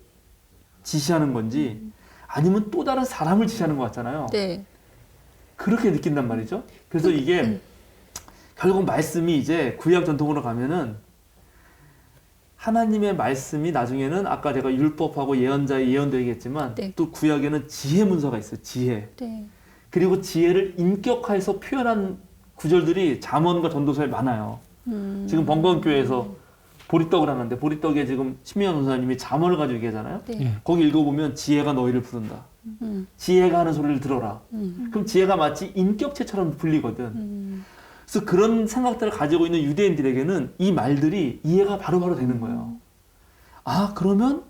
S2: 지시하는 건지 아니면 또 다른 사람을 지시하는 것 같잖아요.
S4: 네.
S2: 그렇게 느낀단 말이죠. 그래서 이게 결국 말씀이 이제 구약 전통으로 가면은 하나님의 말씀이 나중에는 아까 제가 율법하고 예언자의 예언도 얘기했지만
S4: 네.
S2: 또 구약에는 지혜 문서가 있어요. 지혜.
S4: 네.
S2: 그리고 지혜를 인격화해서 표현한 구절들이 잠언과 전도서에 많아요. 지금 번거교회에서 보리떡을 하는데 보리떡에 지금 신미연 원사님이 잠언을 가지고 얘기하잖아요.
S4: 네.
S1: 예.
S2: 거기 읽어보면 지혜가 너희를 부른다. 지혜가 하는 소리를 들어라. 그럼 지혜가 마치 인격체처럼 불리거든. 그래서 그런 생각들을 가지고 있는 유대인들에게는 이 말들이 이해가 바로바로 되는 거예요. 아, 그러면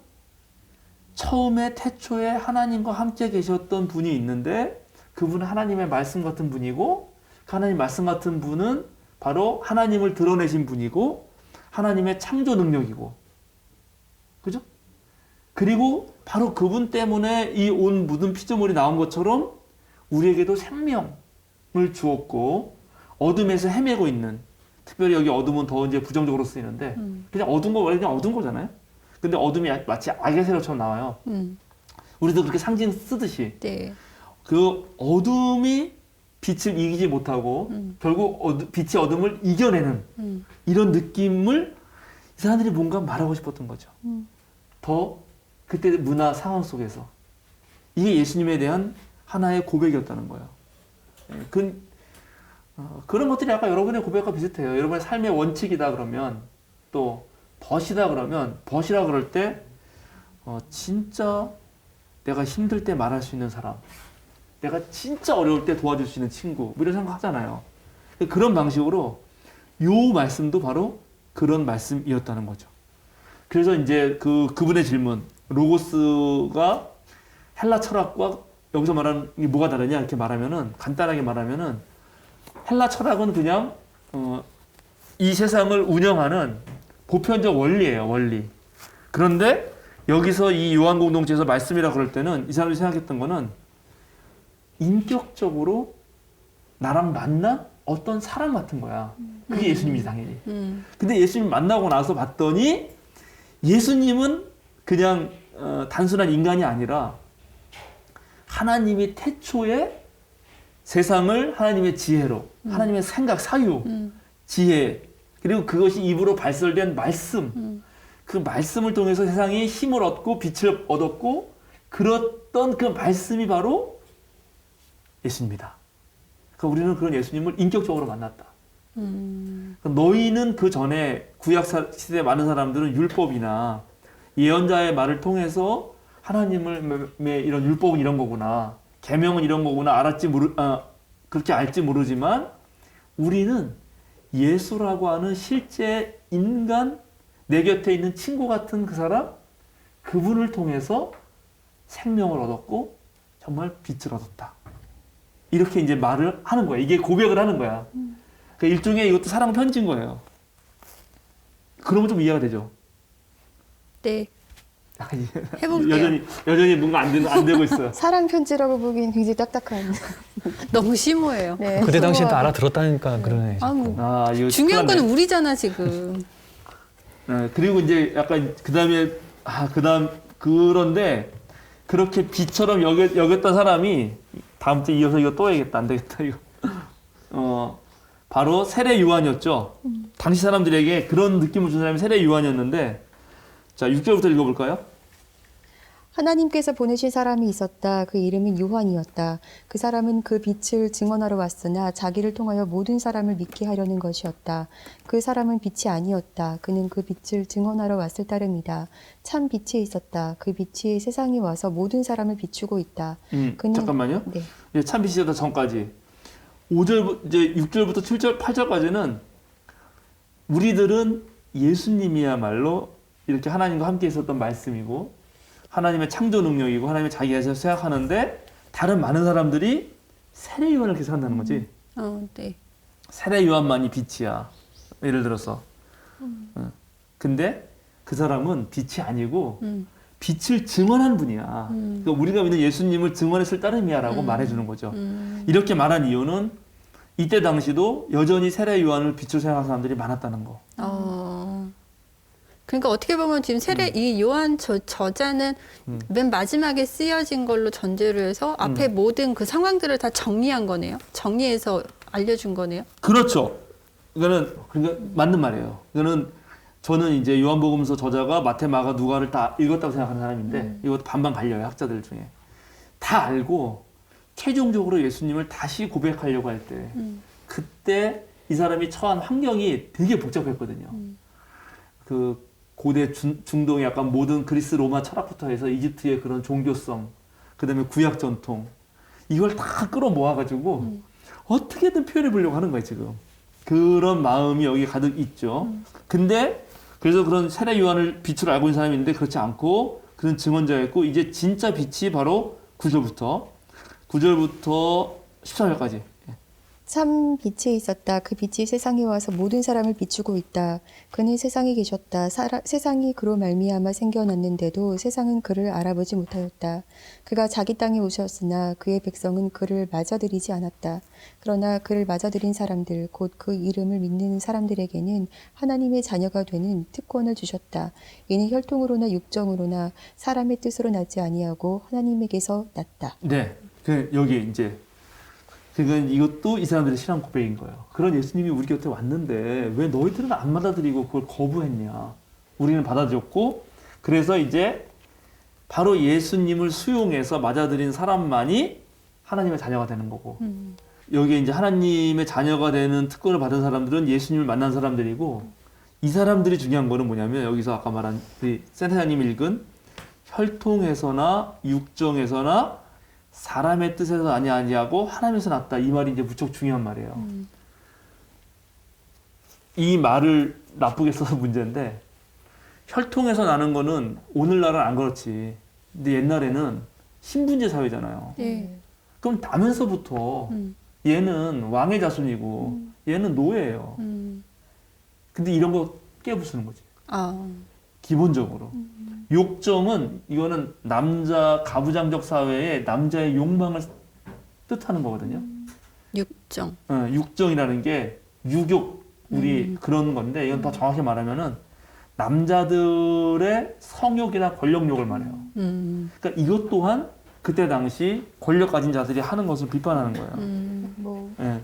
S2: 처음에 태초에 하나님과 함께 계셨던 분이 있는데 그분은 하나님의 말씀 같은 분이고 그 하나님 말씀 같은 분은 바로 하나님을 드러내신 분이고 하나님의 창조 능력이고, 그죠? 그리고 바로 그분 때문에 이 온 묻은 피조물이 나온 것처럼 우리에게도 생명을 주었고 어둠에서 헤매고 있는, 특별히 여기 어둠은 더 이제 부정적으로 쓰이는데 그냥 어두운 거 원래 그냥 어두운 거잖아요. 근데 어둠이 마치 악의 세력처럼 나와요. 우리도 그렇게 상징 쓰듯이
S4: 네.
S2: 그 어둠이 빛을 이기지 못하고 결국 빛이 어둠을 이겨내는 이런 느낌을 이 사람들이 뭔가 말하고 싶었던 거죠. 더 그때 문화 상황 속에서 이게 예수님에 대한 하나의 고백이었다는 거예요. 그런 것들이 아까 여러분의 고백과 비슷해요. 여러분의 삶의 원칙이다 그러면 또 벗이다 그러면 벗이라 그럴 때 진짜 내가 힘들 때 말할 수 있는 사람, 내가 진짜 어려울 때 도와줄 수 있는 친구, 뭐 이런 생각 하잖아요. 그런 방식으로 요 말씀도 바로 그런 말씀이었다는 거죠. 그래서 이제 그분의 질문, 로고스가 헬라 철학과 여기서 말하는 게 뭐가 다르냐 이렇게 말하면은, 간단하게 말하면은 헬라 철학은 그냥 이 세상을 운영하는 보편적 원리예요, 원리. 그런데 여기서 이 요한 공동체에서 말씀이라 그럴 때는 이 사람들이 생각했던 거는 인격적으로 나랑 만난 어떤 사람 같은 거야. 그게 예수님이지 당연히. 근데 예수님 만나고 나서 봤더니 예수님은 그냥 단순한 인간이 아니라 하나님이 태초에 세상을 하나님의 지혜로, 하나님의 생각, 사유, 지혜, 그리고 그것이 입으로 발설된 말씀, 그 말씀을 통해서 세상이 힘을 얻고 빛을 얻었고 그랬던 그 말씀이 바로 예수님이다. 그러니까 우리는 그런 예수님을 인격적으로 만났다. 그러니까 너희는 그 전에 구약 시대에 많은 사람들은 율법이나 예언자의 말을 통해서 하나님의 이런 율법은 이런 거구나, 계명은 이런 거구나 그렇게 알지 모르지만 우리는 예수라고 하는 실제 인간, 내 곁에 있는 친구 같은 그 사람, 그분을 통해서 생명을 얻었고 정말 빛을 얻었다. 이렇게 이제 말을 하는 거야. 이게 고백을 하는 거야. 그러니까 일종의 이것도 사랑 편지인 거예요. 그러면 좀 이해가 되죠?
S4: 네. 해볼게요.
S2: 여전히 뭔가 안 되고 있어요.
S3: 사랑 편지라고 보기엔 굉장히 딱딱한.
S4: 너무 심오해요.
S3: 네,
S1: 그때 당시엔 또
S3: 심오하고.
S1: 알아들었다니까 그러네.
S4: 아, 뭐.
S2: 이거
S4: 중요한
S2: 큰일 났네.
S4: 거는 우리잖아 지금.
S2: 네, 그리고 이제 약간 그런데 그렇게 빛처럼 여겼던 사람이 다음 주에 이어서 이거 또 해야겠다. 안 되겠다 이거. 바로 세례 요한이었죠. 당시 사람들에게 그런 느낌을 준 사람이 세례 요한이었는데, 자 6절부터 읽어볼까요?
S3: 하나님께서 보내신 사람이 있었다. 그 이름은 요한이었다. 그 사람은 그 빛을 증언하러 왔으나 자기를 통하여 모든 사람을 믿게 하려는 것이었다. 그 사람은 빛이 아니었다. 그는 그 빛을 증언하러 왔을 따름이다. 참 빛이 있었다. 그 빛이 세상에 와서 모든 사람을 비추고 있다.
S2: 잠깐만요.
S3: 네.
S2: 이제 참 빛이었다 전까지 5절 이제 6절부터 7절 8절까지는 우리들은 예수님이야말로 이렇게 하나님과 함께 있었던 말씀이고 하나님의 창조 능력이고 하나님의 자기가 생각하는데 다른 많은 사람들이 세례 요한을 계속 한다는 거지.
S4: 네.
S2: 세례 요한만이 빛이야. 예를 들어서. 근데 그 사람은 빛이 아니고 빛을 증언한 분이야. 그러니까 우리가 믿는 예수님을 증언했을 따름이야라고 말해주는 거죠. 이렇게 말한 이유는 이때 당시도 여전히 세례 요한을 빛으로 생각하는 사람들이 많았다는 거.
S4: 그러니까 어떻게 보면 지금 이 요한 저자는 맨 마지막에 쓰여진 걸로 전제로 해서 앞에 모든 그 상황들을 다 정리한 거네요. 정리해서 알려준 거네요.
S2: 그렇죠. 이거는 그러니까 맞는 말이에요. 이거는 저는 이제 요한복음서 저자가 마태, 마가, 누가를 다 읽었다고 생각하는 사람인데 이것도 반반 갈려요, 학자들 중에. 다 알고 최종적으로 예수님을 다시 고백하려고 할 때 그때 이 사람이 처한 환경이 되게 복잡했거든요. 그 고대 중동의 약간 모든 그리스 로마 철학부터 해서 이집트의 그런 종교성, 그 다음에 구약 전통, 이걸 다 끌어모아가지고 어떻게든 표현해 보려고 하는 거예요, 지금. 그런 마음이 여기 가득 있죠. 근데 그래서 그런 세례 요한을 빛으로 알고 있는 사람이 있는데 그렇지 않고 그런 증언자였고 이제 진짜 빛이 바로 9절부터 14절까지.
S3: 참 빛에 있었다. 그 빛이 세상에 와서 모든 사람을 비추고 있다. 그는 세상에 계셨다. 세상이 그로 말미암아 생겨났는데도 세상은 그를 알아보지 못하였다. 그가 자기 땅에 오셨으나 그의 백성은 그를 맞아들이지 않았다. 그러나 그를 맞아들인 사람들, 곧 그 이름을 믿는 사람들에게는 하나님의 자녀가 되는 특권을 주셨다. 이는 혈통으로나 육정으로나 사람의 뜻으로 나지 아니하고 하나님에게서 났다.
S2: 네. 여기 이제 그건 이것도 이 사람들의 신앙 고백인 거예요. 그런 예수님이 우리 곁에 왔는데 왜 너희들은 안 받아들이고 그걸 거부했냐. 우리는 받아들였고 그래서 이제 바로 예수님을 수용해서 맞아들인 사람만이 하나님의 자녀가 되는 거고 여기에 이제 하나님의 자녀가 되는 특권을 받은 사람들은 예수님을 만난 사람들이고 이 사람들이 중요한 거는 뭐냐면 여기서 아까 말한 우리 센터장님이 읽은 혈통에서나 육정에서나 사람의 뜻에서 아니하고 하나님에서 났다. 이 말이 이제 무척 중요한 말이에요. 이 말을 나쁘게 써서 문제인데 혈통에서 나는 거는 오늘날은 안 그렇지. 근데 옛날에는 신분제 사회잖아요.
S4: 네.
S2: 그럼 나면서부터 얘는 왕의 자손이고 얘는 노예예요. 근데 이런 거 깨부수는 거지. 기본적으로. 욕정은 이거는 남자 가부장적 사회의 남자의 욕망을 뜻하는 거거든요.
S4: 육정.
S2: 육정이라는 게 유욕 우리 그런 건데 이건 더 정확히 말하면은 남자들의 성욕이나 권력욕을 말해요. 그러니까 이것 또한 그때 당시 권력 가진 자들이 하는 것을 비판하는 거예요.
S3: 뭐
S2: 예,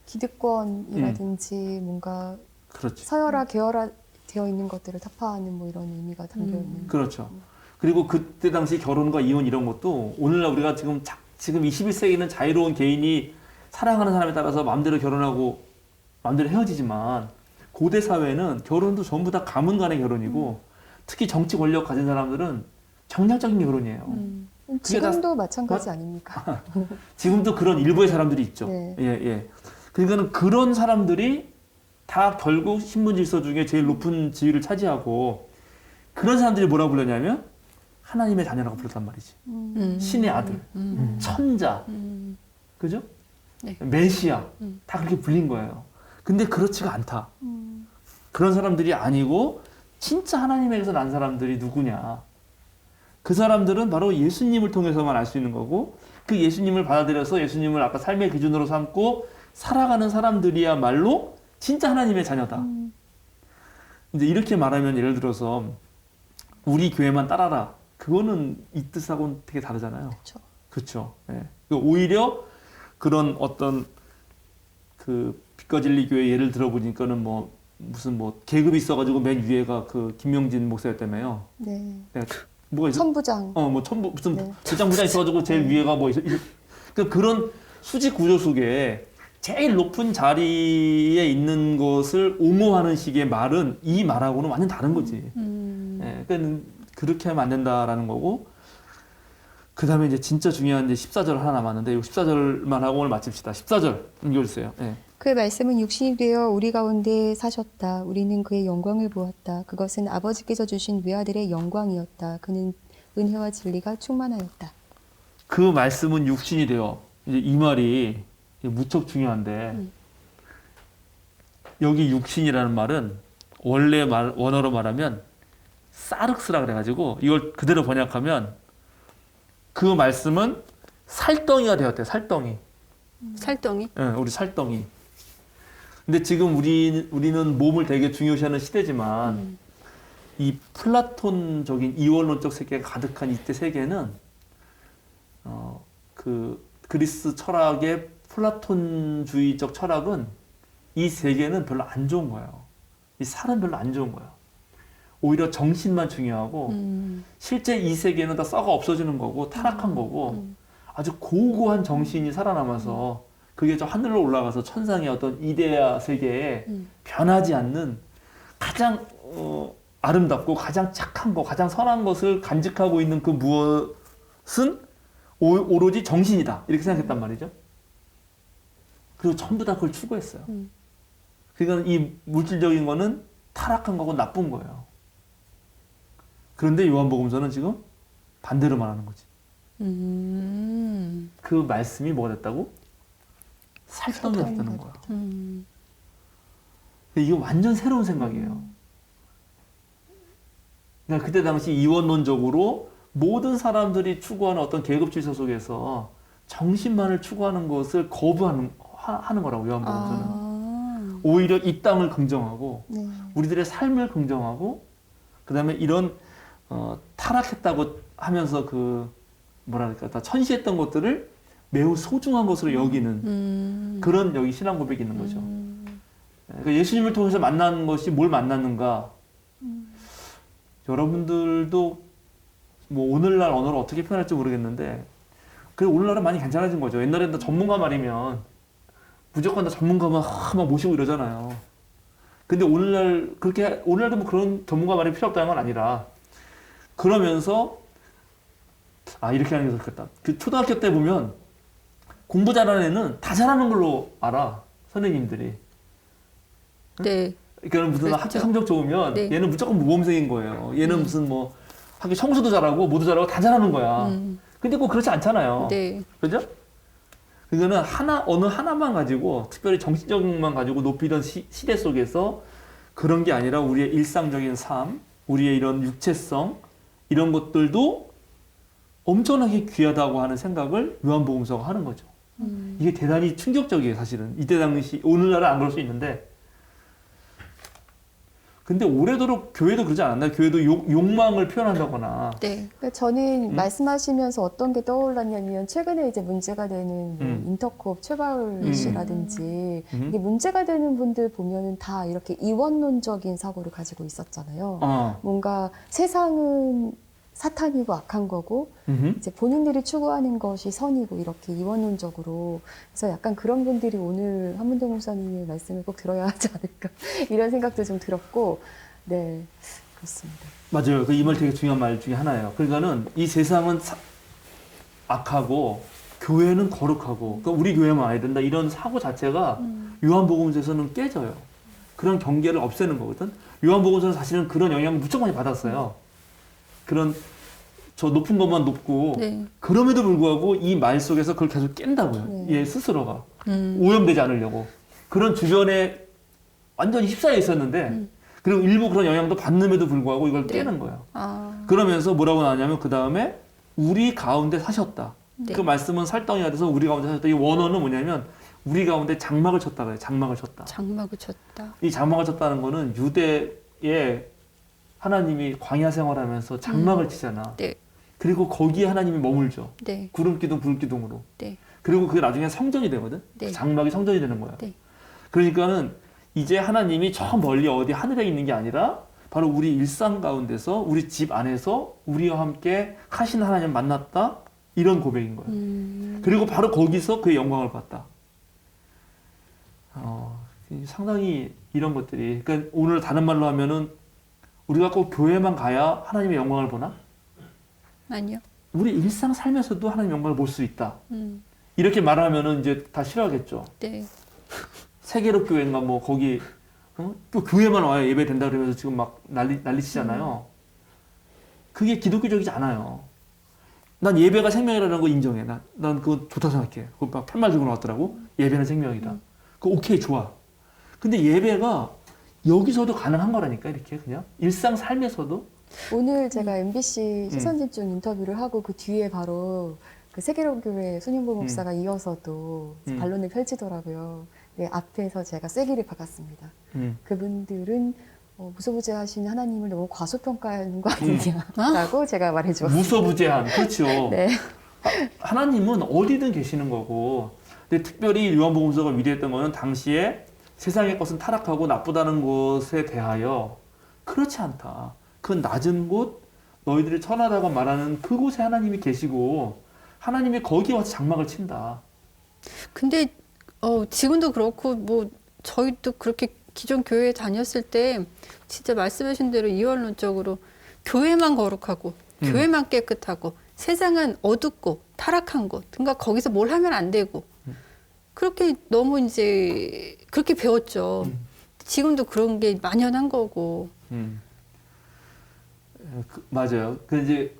S3: 기득권이라든지 뭔가
S2: 그렇죠.
S3: 서열화 계열화 되어 있는 것들을 타파하는 뭐 이런 의미가 담겨 있는.
S2: 그렇죠. 그리고 그때 당시 결혼과 이혼 이런 것도 오늘날 우리가 지금 21세기는 자유로운 개인이 사랑하는 사람에 따라서 마음대로 결혼하고 마음대로 헤어지지만 고대 사회는 결혼도 전부 다 가문 간의 결혼이고 특히 정치 권력 가진 사람들은 정략적인 결혼이에요.
S3: 지금도 마찬가지 아닙니까?
S2: 지금도 그런 일부의 사람들이 있죠.
S3: 네.
S2: 예. 그러니까는 그런 사람들이 다 결국 신분 질서 중에 제일 높은 지위를 차지하고 그런 사람들이 뭐라고 불렀냐면 하나님의 자녀라고 불렀단 말이지. 신의 아들, 천자, 그죠?
S4: 네.
S2: 메시아 다 그렇게 불린 거예요. 근데 그렇지가 않다. 그런 사람들이 아니고 진짜 하나님에게서 난 사람들이 누구냐? 그 사람들은 바로 예수님을 통해서만 알 수 있는 거고 그 예수님을 받아들여서 예수님을 아까 삶의 기준으로 삼고 살아가는 사람들이야말로 진짜 하나님의 자녀다. 이제 이렇게 말하면 예를 들어서 우리 교회만 따라라. 그거는 이 뜻하고는 되게 다르잖아요. 그렇죠. 예. 오히려 그런 어떤 그 빛과 진리 교회 예를 들어보니까는 뭐 무슨 뭐 계급이 있어가지고 맨 위에가 그 김명진 목사였다며요.
S3: 네.
S2: 뭐가 있어?
S3: 천부장.
S2: 뭐 천부 무슨
S3: 네.
S2: 부장 있어가지고 제일 위에가 뭐 있어? 그런 수직 구조 속에 제일 높은 자리에 있는 것을 옹호하는 식의 말은 이 말하고는 완전 다른 거지. 예, 그러니까 그렇게 하면 안 된다라는 거고. 그 다음에 이제 진짜 중요한 이제 14절 하나 남았는데 이 14절만 하고 오늘 마칩시다. 14절 읽어주세요. 예.
S3: 그의 말씀은 육신이 되어 우리 가운데 사셨다. 우리는 그의 영광을 보았다. 그것은 아버지께서 주신 외아들의 영광이었다. 그는 은혜와 진리가 충만하였다.
S2: 그 말씀은 육신이 되어 이제 이 말이 이게 무척 중요한데 여기 육신이라는 말은 원래 원어로 말하면 사륵스라 그래가지고 이걸 그대로 번역하면 그 말씀은 살덩이가 되었대요. 살덩이.
S4: 살덩이.
S2: 예, 우리 살덩이. 근데 지금 우리는 몸을 되게 중요시하는 시대지만 이 플라톤적인 이원론적 세계가 가득한 이때 세계는 그 그리스 철학의 플라톤주의적 철학은 이 세계는 별로 안 좋은 거예요. 이 살은 별로 안 좋은 거예요. 오히려 정신만 중요하고 실제 이 세계는 다 썩어 없어지는 거고 타락한 거고 아주 고고한 정신이 살아남아서 그게 저 하늘로 올라가서 천상의 어떤 이데아 세계에 변하지 않는 가장 아름답고 가장 착한 거, 가장 선한 것을 간직하고 있는 그 무엇은 오로지 정신이다. 이렇게 생각했단 말이죠. 그리고 전부 다 그걸 추구했어요. 그러니까 이 물질적인 거는 타락한 거고 나쁜 거예요. 그런데 요한복음서는 지금 반대로 말하는 거지. 그 말씀이 뭐가 됐다고? 살덩이가 됐다는 거야. 이게 완전 새로운 생각이에요. 그러니까 그때 당시 이원론적으로 모든 사람들이 추구하는 어떤 계급 질서 속에서 정신만을 추구하는 것을 거부하는 거라고 요한복음서는. 오히려 이 땅을 긍정하고 우리들의 삶을 긍정하고 그다음에 이런 타락했다고 하면서 그 뭐랄까 다 천시했던 것들을 매우 소중한 것으로 여기는 그런 여기 신앙 고백이 있는 거죠. 그러니까 예수님을 통해서 만난 것이 뭘 만났는가? 여러분들도 뭐 오늘날 언어로 어떻게 표현할지 모르겠는데 그래 오늘날은 많이 괜찮아진 거죠. 옛날에는 다 전문가 말이면 무조건 다 전문가만 막 모시고 이러잖아요. 근데 오늘날 그렇게 오늘날도 뭐 그런 전문가 말이 필요 없다는 건 아니라 그러면서 이렇게 하는 게 좋겠다. 그 초등학교 때 보면 공부 잘하는 애는 다 잘하는 걸로 알아 선생님들이.
S4: 네.
S2: 그러니까 무슨
S4: 그렇죠.
S2: 학교 성적 좋으면
S4: 네.
S2: 얘는 무조건 모범생인 거예요. 얘는 무슨 뭐 학교 청소도 잘하고 모두 잘하고 다 잘하는 거야. 근데 꼭 그렇지 않잖아요.
S4: 네.
S2: 그죠? 그거는 어느 하나만 가지고 특별히 정신적인 것만 가지고 높이던 시대 속에서 그런 게 아니라 우리의 일상적인 삶, 우리의 이런 육체성 이런 것들도 엄청나게 귀하다고 하는 생각을 요한복음서가 하는 거죠. 이게 대단히 충격적이에요, 사실은. 이때 당시 오늘날은 안 그럴 수 있는데 근데 오래도록 교회도 그러지 않았나요? 교회도 욕망을 표현한다거나.
S4: 네.
S3: 그러니까 저는 말씀하시면서 어떤 게 떠올랐냐면 최근에 이제 문제가 되는 뭐 인터콥 최바울 씨라든지 이게 문제가 되는 분들 보면은 다 이렇게 이원론적인 사고를 가지고 있었잖아요. 뭔가 세상은 사탄이고 악한 거고 이제 본인들이 추구하는 것이 선이고 이렇게 이원론적으로 그래서 약간 그런 분들이 오늘 한문동 목사님의 말씀을 꼭 들어야 하지 않을까 이런 생각도 좀 들었고 네 그렇습니다.
S2: 맞아요. 이 말 되게 중요한 말 중에 하나예요. 그러니까는 이 세상은 악하고 교회는 거룩하고 그러니까 우리 교회만 와야 된다 이런 사고 자체가 요한복음서에서는 깨져요. 그런 경계를 없애는 거거든. 요한복음서는 사실은 그런 영향을 무척 많이 받았어요. 그런 저 높은 것만 높고
S4: 네.
S2: 그럼에도 불구하고 이 말 속에서 그걸 계속 깬다고요. 얘 스스로가 오염되지 않으려고 그런 주변에 완전히 휩싸여 있었는데 그리고 일부 그런 영향도 받는데도 불구하고 이걸
S4: 네.
S2: 깨는 거예요. 그러면서 뭐라고 나왔냐면 그 다음에 우리 가운데 사셨다.
S4: 네.
S2: 그 말씀은 살덩이가 돼서 우리 가운데 사셨다. 이 원어는 뭐냐면 우리 가운데 장막을 쳤다 그래요. 장막을 쳤다.
S4: 장막을 쳤다.
S2: 이 장막을 쳤다는 거는 유대의 하나님이 광야 생활하면서 장막을 치잖아.
S4: 네.
S2: 그리고 거기에 하나님이 머물죠.
S4: 네.
S2: 구름기둥, 불기둥으로.
S4: 네.
S2: 그리고 그게 나중에 성전이 되거든.
S4: 네.
S2: 그 장막이 성전이 되는 거야.
S4: 네.
S2: 그러니까는 이제 하나님이 저 멀리 어디 하늘에 있는 게 아니라 바로 우리 일상 가운데서 우리 집 안에서 우리와 함께 하신 하나님 만났다. 이런 고백인 거예요. 그리고 바로 거기서 그의 영광을 봤다. 상당히 이런 것들이 그러니까 오늘 다른 말로 하면은 우리가 꼭 교회만 가야 하나님의 영광을 보나?
S4: 아니요.
S2: 우리 일상 삶에서도 하나님의 영광을 볼 수 있다. 이렇게 말하면은 이제 다 싫어하겠죠.
S4: 네.
S2: 세계로 교회인가 뭐 거기 또 교회만 와야 예배 된다 그러면서 지금 막 난리치잖아요. 그게 기독교적이지 않아요. 난 예배가 생명이라는 거 인정해. 난 그거 좋다 생각해. 그거 막 팻말 들고 나왔더라고. 예배는 생명이다. 그거 오케이, 좋아. 근데 예배가 여기서도 가능한 거라니까, 이렇게 그냥. 일상 삶에서도.
S3: 오늘 제가 MBC 시선집중 인터뷰를 하고 그 뒤에 바로 그 세계로교회 손영보 목사가 이어서 또 반론을 펼치더라고요. 네, 앞에서 제가 쐐기를 박았습니다. 그분들은 무소부재하신 하나님을 너무 과소평가하는 거 아니냐라고 제가 말해주었습니다.
S2: 무소부재한, 그렇죠.
S3: 네.
S2: 하나님은 어디든 계시는 거고, 근데 특별히 요한복음서가 위대했던 거는 당시에 세상의 것은 타락하고 나쁘다는 것에 대하여 그렇지 않다. 그 낮은 곳, 너희들이 천하다고 말하는 그곳에 하나님이 계시고 하나님이 거기에 와서 장막을 친다.
S4: 근데 지금도 그렇고 뭐 저희도 그렇게 기존 교회에 다녔을 때 진짜 말씀하신 대로 이원론적으로 교회만 거룩하고 교회만 깨끗하고 세상은 어둡고 타락한 곳. 그러니까 거기서 뭘 하면 안 되고 그렇게 너무 이제 그렇게 배웠죠. 지금도 그런 게 만연한 거고.
S2: 맞아요. 그 이제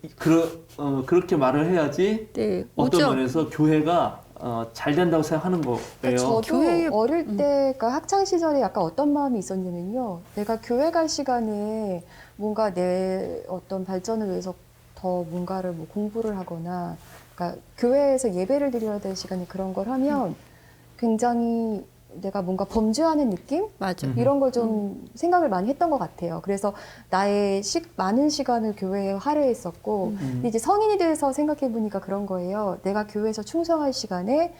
S2: 그렇게 말을 해야지
S4: 네,
S2: 어떤
S4: 오죠.
S2: 면에서 교회가 잘 된다고 생각하는 거예요.
S3: 저도
S4: 교회-
S3: 어릴 때, 그러니까 학창 시절에 약간 어떤 마음이 있었냐면요. 내가 교회 갈 시간에 뭔가 내 어떤 발전을 위해서 더 뭔가를 뭐 공부를 하거나, 그러니까 교회에서 예배를 드려야 될 시간에 그런 걸 하면 굉장히 내가 뭔가 범죄하는 느낌?
S4: 맞아.
S3: 이런 걸 좀 생각을 많이 했던 것 같아요. 그래서 나의 많은 시간을 교회에 할애했었고, 근데 이제 성인이 돼서 생각해 보니까 그런 거예요. 내가 교회에서 충성할 시간에,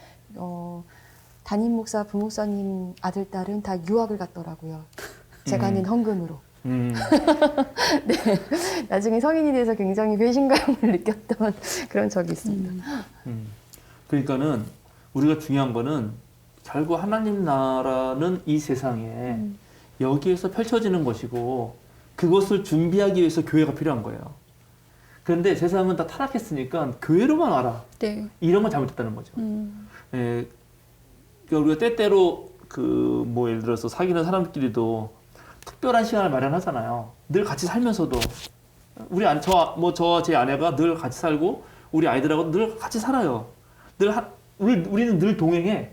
S3: 담임 목사, 부목사님 아들, 딸은 다 유학을 갔더라고요. 제가 낸 헌금으로. 네. 나중에 성인이 돼서 굉장히 배신감을 느꼈던 그런 적이 있습니다.
S2: 그러니까는 우리가 중요한 거는 결국 하나님 나라는 이 세상에 여기에서 펼쳐지는 것이고 그것을 준비하기 위해서 교회가 필요한 거예요. 그런데 세상은 다 타락했으니까 교회로만 와라.
S4: 네.
S2: 이런 건 잘못됐다는 거죠. 예, 그러니까 우리가 때때로 뭐 예를 들어서 사귀는 사람끼리도 특별한 시간을 마련하잖아요. 늘 같이 살면서도 저와 제 아내가 늘 같이 살고 우리 아이들하고 늘 같이 살아요. 우리는 늘 동행해.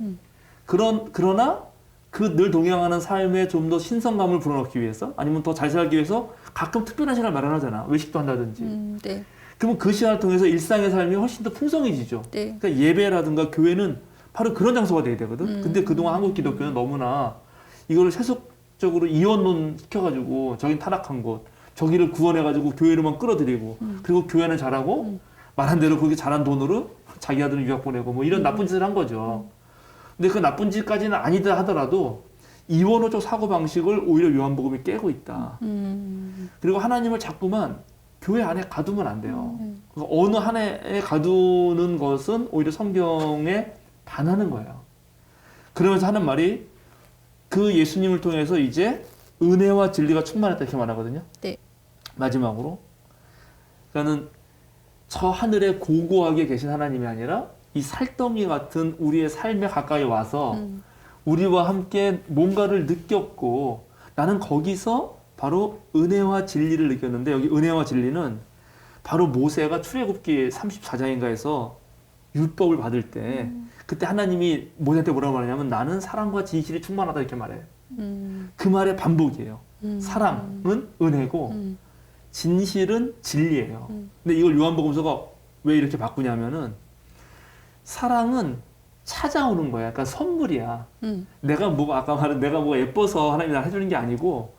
S2: 그러나 그 늘 동행하는 삶에 좀 더 신선감을 불어넣기 위해서 아니면 더 잘 살기 위해서 가끔 특별한 시간을 마련하잖아. 외식도 한다든지.
S4: 네.
S2: 그러면 그 시간을 통해서 일상의 삶이 훨씬 더 풍성해지죠.
S4: 네.
S2: 그러니까 예배라든가 교회는 바로 그런 장소가 돼야 되거든. 근데 그동안 한국 기독교는 너무나 이거를 세속적으로 이원론 시켜가지고 저긴 타락한 곳, 저기를 구원해가지고 교회로만 끌어들이고 그리고 교회는 잘하고 말한 대로 그렇게 잘한 돈으로 자기 아들은 유학 보내고 뭐 이런 나쁜 짓을 한 거죠. 근데 그 나쁜 짓까지는 아니다 하더라도 이원호적 사고방식을 오히려 요한복음이 깨고 있다. 그리고 하나님을 자꾸만 교회 안에 가두면 안 돼요. 그러니까 어느 한 해에 가두는 것은 오히려 성경에 반하는 거예요. 그러면서 하는 말이 그 예수님을 통해서 이제 은혜와 진리가 충만했다 이렇게 말하거든요.
S4: 네.
S2: 마지막으로. 그러니까는 저 하늘에 고고하게 계신 하나님이 아니라 이 살덩이 같은 우리의 삶에 가까이 와서 우리와 함께 뭔가를 느꼈고 나는 거기서 바로 은혜와 진리를 느꼈는데 여기 은혜와 진리는 바로 모세가 출애굽기 34장인가에서 율법을 받을 때 그때 하나님이 모세한테 뭐라고 말하냐면 나는 사랑과 진실이 충만하다 이렇게 말해요. 그 말의 반복이에요. 사랑은 은혜고 진실은 진리예요. 근데 이걸 요한복음서가 왜 이렇게 바꾸냐면은 사랑은 찾아오는 거야. 그러니까 선물이야. 내가 뭐가 예뻐서 하나님이 날 해주는 게 아니고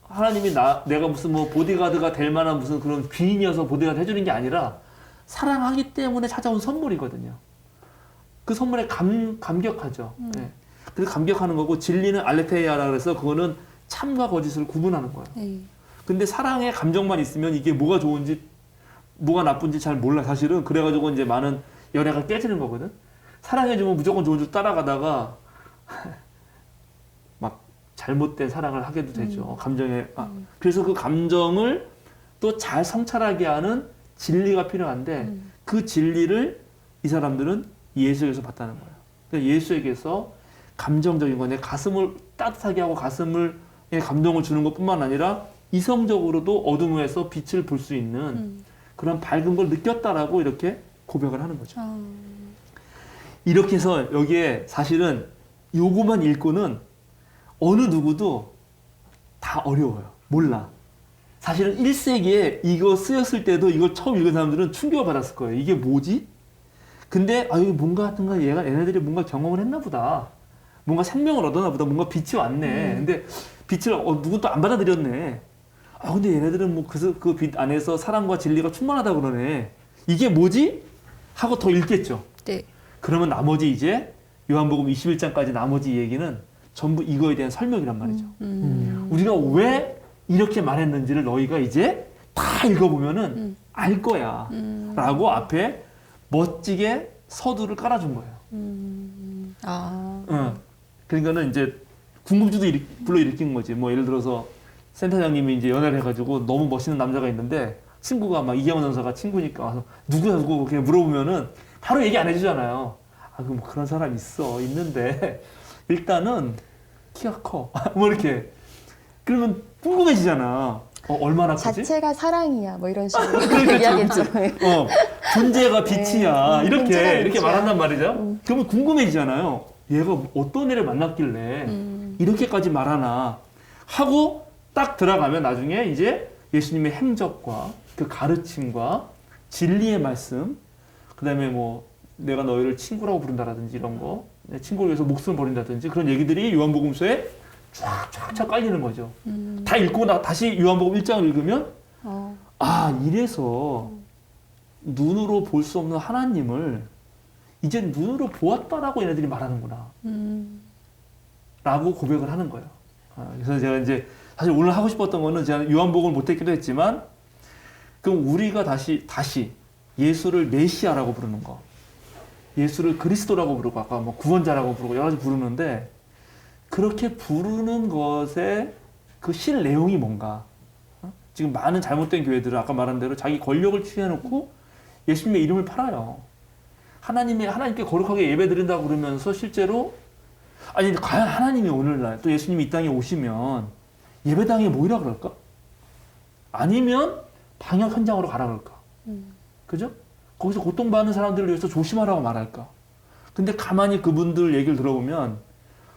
S2: 하나님이 내가 무슨 뭐 보디가드가 될 만한 무슨 그런 귀인이어서 보디가드 해주는 게 아니라 사랑하기 때문에 찾아온 선물이거든요. 그 선물에 감격하죠. 네. 그래서 감격하는 거고 진리는 알레테이아라 그래서 그거는 참과 거짓을 구분하는 거예요.
S4: 네.
S2: 근데 사랑의 감정만 있으면 이게 뭐가 좋은지 뭐가 나쁜지 잘 몰라 사실은. 그래가지고 이제 많은 연애가 깨지는 거거든. 사랑해주면 무조건 좋은 줄 따라가다가 막 잘못된 사랑을 하게도 되죠. 감정에 그래서 그 감정을 또 잘 성찰하게 하는 진리가 필요한데 그 진리를 이 사람들은 예수에게서 봤다는 거예요. 그러니까 예수에게서 감정적인 거 내 가슴을 따뜻하게 하고 가슴을 감동을 주는 것뿐만 아니라 이성적으로도 어둠에서 빛을 볼 수 있는 그런 밝은 걸 느꼈다라고 이렇게 고백을 하는 거죠. 이렇게 해서 여기에 사실은 요거만 읽고는 어느 누구도 다 어려워요. 몰라. 사실은 1세기에 이거 쓰였을 때도 이걸 처음 읽은 사람들은 충격을 받았을 거예요. 이게 뭐지? 근데 이게 뭔가 하여튼간 얘네들이 뭔가 경험을 했나 보다. 뭔가 생명을 얻었나 보다. 뭔가 빛이 왔네. 근데 빛을 누구도 안 받아들였네. 근데 얘네들은 뭐 그 빛 안에서 사랑과 진리가 충만하다 그러네. 이게 뭐지? 하고 더 읽겠죠.
S4: 네.
S2: 그러면 나머지 이제 요한복음 21장까지 나머지 얘기는 전부 이거에 대한 설명이란 말이죠. 우리가 왜 이렇게 말했는지를 너희가 이제 다 읽어보면은 알 거야. 라고 앞에 멋지게 서두를 깔아준 거예요. 그러니까는 이제 궁금증도 불러일으킨 거지. 뭐 예를 들어서 센터장님이 이제 연애를 해가지고 너무 멋있는 남자가 있는데 친구가 막 이경원 전사가 친구니까 와서 누구야 누구 그렇게 물어보면은 바로 얘기 안 해주잖아요. 그럼 뭐 그런 사람 있는데 일단은 키가 커. 뭐 이렇게 그러면 궁금해지잖아. 얼마나 크지?
S3: 자체가 사랑이야. 뭐 이런 식으로
S2: 그러니까
S3: 얘기하겠죠.
S2: 존재가 빛이야.
S3: 네, 존재가
S2: 이렇게
S3: 빛이야.
S2: 말한단 말이죠. 그러면 궁금해지잖아요. 얘가 어떤 애를 만났길래 이렇게까지 말하나 하고 딱 들어가면 나중에 이제 예수님의 행적과 그 가르침과 진리의 말씀, 그 다음에 뭐 내가 너희를 친구라고 부른다라든지 이런 거, 내 친구를 위해서 목숨을 버린다든지 그런 얘기들이 요한복음서에 쫙쫙쫙 깔리는 거죠. 다 읽고 다시 요한복음 1장을 읽으면 이래서 눈으로 볼 수 없는 하나님을 이제 눈으로 보았다라고 얘네들이 말하는구나 라고 고백을 하는 거예요. 그래서 제가 이제 사실 오늘 하고 싶었던 거는 제가 요한복음을 못했기도 했지만 그럼 우리가 다시 예수를 메시아라고 부르는 거, 예수를 그리스도라고 부르고 아까 뭐 구원자라고 부르고 여러 가지 부르는데 그렇게 부르는 것의 그 실 내용이 뭔가? 지금 많은 잘못된 교회들은 아까 말한 대로 자기 권력을 취해놓고 예수님의 이름을 팔아요. 하나님께 거룩하게 예배드린다고 그러면서 실제로 과연 하나님이 오늘날 또 예수님이 이 땅에 오시면 예배당에 모이라 그럴까? 아니면 방역 현장으로 가라 그럴까? 그죠? 거기서 고통받는 사람들을 위해서 조심하라고 말할까? 근데 가만히 그분들 얘기를 들어보면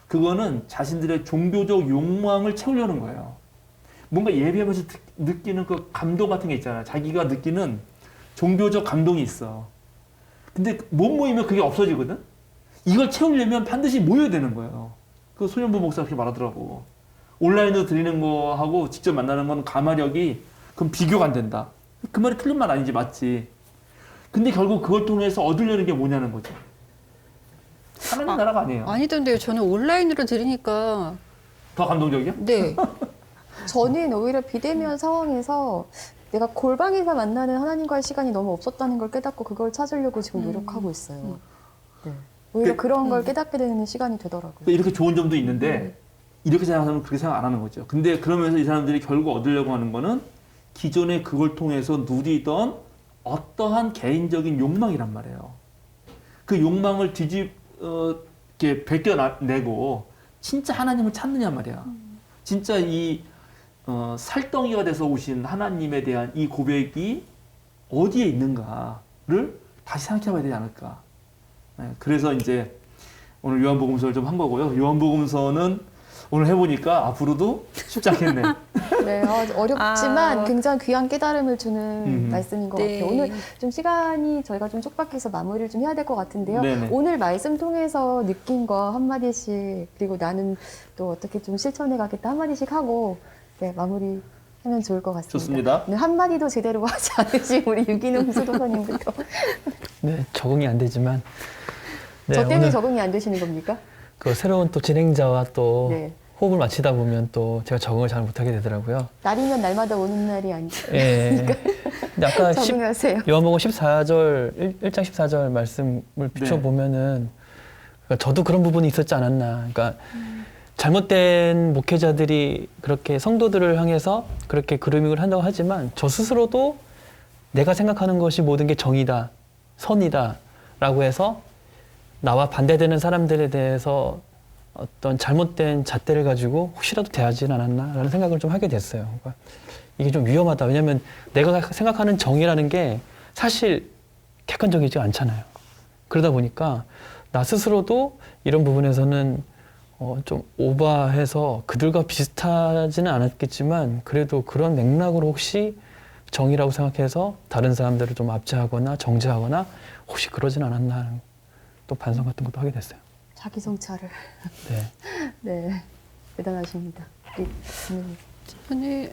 S2: 그거는 자신들의 종교적 욕망을 채우려는 거예요. 뭔가 예배하면서 느끼는 그 감동 같은 게 있잖아요. 자기가 느끼는 종교적 감동이 있어. 근데 못 모이면 그게 없어지거든? 이걸 채우려면 반드시 모여야 되는 거예요. 그 소년부 목사 그렇게 말하더라고. 온라인으로 드리는 거하고 직접 만나는 건 가마력이 그럼 비교가 안 된다. 그 말이 틀린 말 아니지, 맞지? 근데 결국 그걸 통해서 얻으려는 게 뭐냐는 거죠. 하나님 나라가 아니에요.
S4: 아니던데요. 저는 온라인으로 들으니까
S2: 더 감동적이야?
S4: 네.
S3: 저는 오히려 비대면 상황에서 내가 골방에서 만나는 하나님과의 시간이 너무 없었다는 걸 깨닫고 그걸 찾으려고 지금 노력하고 있어요. 네. 오히려 그런 걸 깨닫게 되는 시간이 되더라고요.
S2: 이렇게 좋은 점도 있는데 이렇게 생각하는 사람은 그렇게 생각 안 하는 거죠. 근데 그러면서 이 사람들이 결국 얻으려고 하는 거는 기존에 그걸 통해서 누리던 어떠한 개인적인 욕망이란 말이에요. 그 욕망을 이렇게 벗겨내고 진짜 하나님을 찾느냐 말이야. 진짜 이 살덩이가 돼서 오신 하나님에 대한 이 고백이 어디에 있는가를 다시 생각해봐야 되지 않을까. 네, 그래서 이제 오늘 요한복음서를 좀 한 거고요. 요한복음서는 오늘 해보니까 앞으로도 쉽지 않겠네.
S3: 네, 어렵지만 굉장히 귀한 깨달음을 주는 말씀인 것
S4: 네.
S3: 같아요. 오늘 좀 시간이 저희가 좀 촉박해서 마무리를 좀 해야 될 것 같은데요.
S2: 네네.
S3: 오늘 말씀 통해서 느낀 거 한마디씩, 그리고 나는 또 어떻게 좀 실천해 가겠다 한마디씩 하고 네, 마무리 하면 좋을 것 같습니다.
S2: 좋습니다.
S3: 네, 한마디도 제대로 하지 않으신 우리 유기농 수도사님부터.
S1: 네, 적응이 안 되지만
S3: 저 때문에
S1: 오늘
S3: 적응이 안 되시는 겁니까?
S1: 그 새로운 또 진행자와 또
S3: 네.
S1: 호흡을 맞추다 보면 또 제가 적응을 잘 못하게 되더라고요.
S3: 날이면 날마다 오는 날이 아니죠.
S1: 예. 근데 아까
S3: 적응하세요.
S1: 요한복음 14절 1장 14절 말씀을 비춰보면은 그러니까 저도 그런 부분이 있었지 않았나. 그러니까 잘못된 목회자들이 그렇게 성도들을 향해서 그렇게 그루밍을 한다고 하지만 저 스스로도 내가 생각하는 것이 모든 게 정의다, 선이다 라고 해서 나와 반대되는 사람들에 대해서 어떤 잘못된 잣대를 가지고 혹시라도 대하지는 않았나라는 생각을 좀 하게 됐어요. 그러니까 이게 좀 위험하다. 왜냐하면 내가 생각하는 정의라는 게 사실 객관적이지 않잖아요. 그러다 보니까 나 스스로도 이런 부분에서는 좀 오버해서 그들과 비슷하지는 않았겠지만 그래도 그런 맥락으로 혹시 정의라고 생각해서 다른 사람들을 좀 압제하거나 정죄하거나 혹시 그러진 않았나 하는 또 반성 같은 것도 하게 됐어요.
S3: 자기 성찰을.
S1: 네.
S3: 네, 대단하십니다.
S4: 저는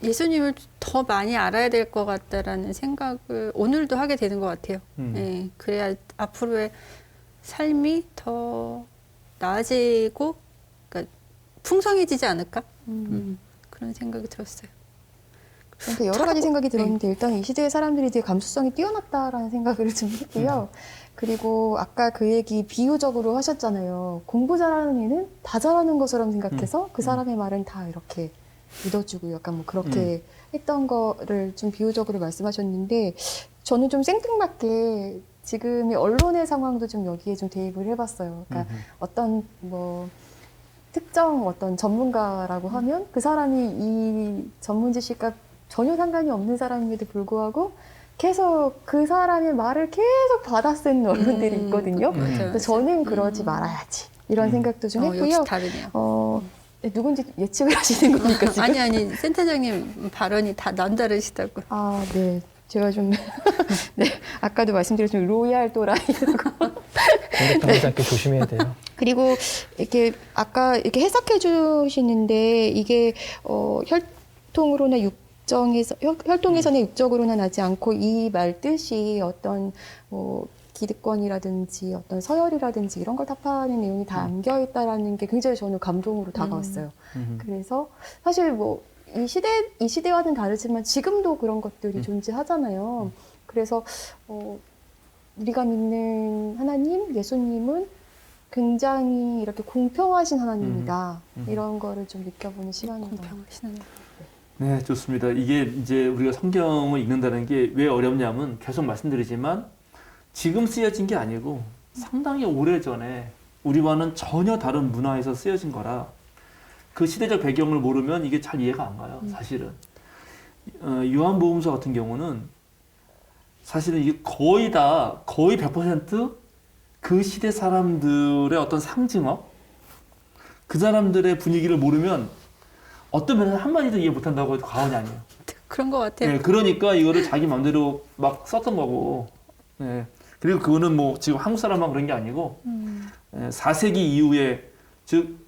S4: 예수님을 더 많이 알아야 될 것 같다라는 생각을 오늘도 하게 되는 것 같아요. 네, 그래야 앞으로의 삶이 더 나아지고 그러니까 풍성해지지 않을까? 그런 생각이 들었어요.
S3: 그러니까 여러 가지 생각이 들었는데 일단 이 시대의 사람들이 되게 감수성이 뛰어났다라는 생각을 좀 했고요. 그리고 아까 그 얘기 비유적으로 하셨잖아요. 공부 잘하는 애는 다 잘하는 것처럼 생각해서 그 사람의 말은 다 이렇게 믿어주고 약간 뭐 그렇게 했던 거를 좀 비유적으로 말씀하셨는데 저는 좀 생뚱맞게 지금의 언론의 상황도 좀 여기에 좀 대입을 해봤어요. 그러니까 어떤 뭐 특정 어떤 전문가라고 하면 그 사람이 이 전문 지식과 전혀 상관이 없는 사람임에도 불구하고 계속 그 사람의 말을 계속 받아 쓴 언론들이 있거든요. 근데 저는 그러지 말아야지 이런 생각도 좀 했고요.
S4: 역시 다르네요.
S3: 누군지 예측을 하시는 겁니까 지금?
S4: 아니 센터장님 발언이 다 남다르시다고.
S3: 아, 네. 제가 좀 네, 아까도 말씀드렸지만 로얄 또라이라고.
S1: 공격당하지 않게 조심해야 돼요.
S3: 그리고 이렇게 아까 이렇게 해석해 주시는데 이게 혈통으로나 혈통에서는 육적으로나 나지 않고 이 말 뜻이 어떤 뭐 기득권이라든지 어떤 서열이라든지 이런 걸 타파하는 내용이 다 담겨 있다라는 게 굉장히 저는 감동으로 다가왔어요. 그래서 사실 뭐 이 시대와는 다르지만 지금도 그런 것들이 존재하잖아요. 그래서 우리가 믿는 하나님, 예수님은 굉장히 이렇게 공평하신 하나님이다. 이런 거를 좀 느껴보는 시간입니다.
S4: 공평하신 하나님.
S2: 네, 좋습니다. 이게 이제 우리가 성경을 읽는다는 게 왜 어렵냐면 계속 말씀드리지만 지금 쓰여진 게 아니고 상당히 오래전에 우리와는 전혀 다른 문화에서 쓰여진 거라 그 시대적 배경을 모르면 이게 잘 이해가 안 가요, 사실은. 요한복음서 같은 경우는 사실은 이게 거의 100% 시대 사람들의 어떤 상징어, 그 사람들의 분위기를 모르면 어떤 면에서 한마디도 이해 못한다고 해도 과언이 아니에요.
S4: 그런 것 같아요.
S2: 네, 그러니까 이거를 자기 마음대로 막 썼던 거고. 네. 그리고 그거는 뭐 지금 한국 사람만 그런 게 아니고 4세기 이후에 즉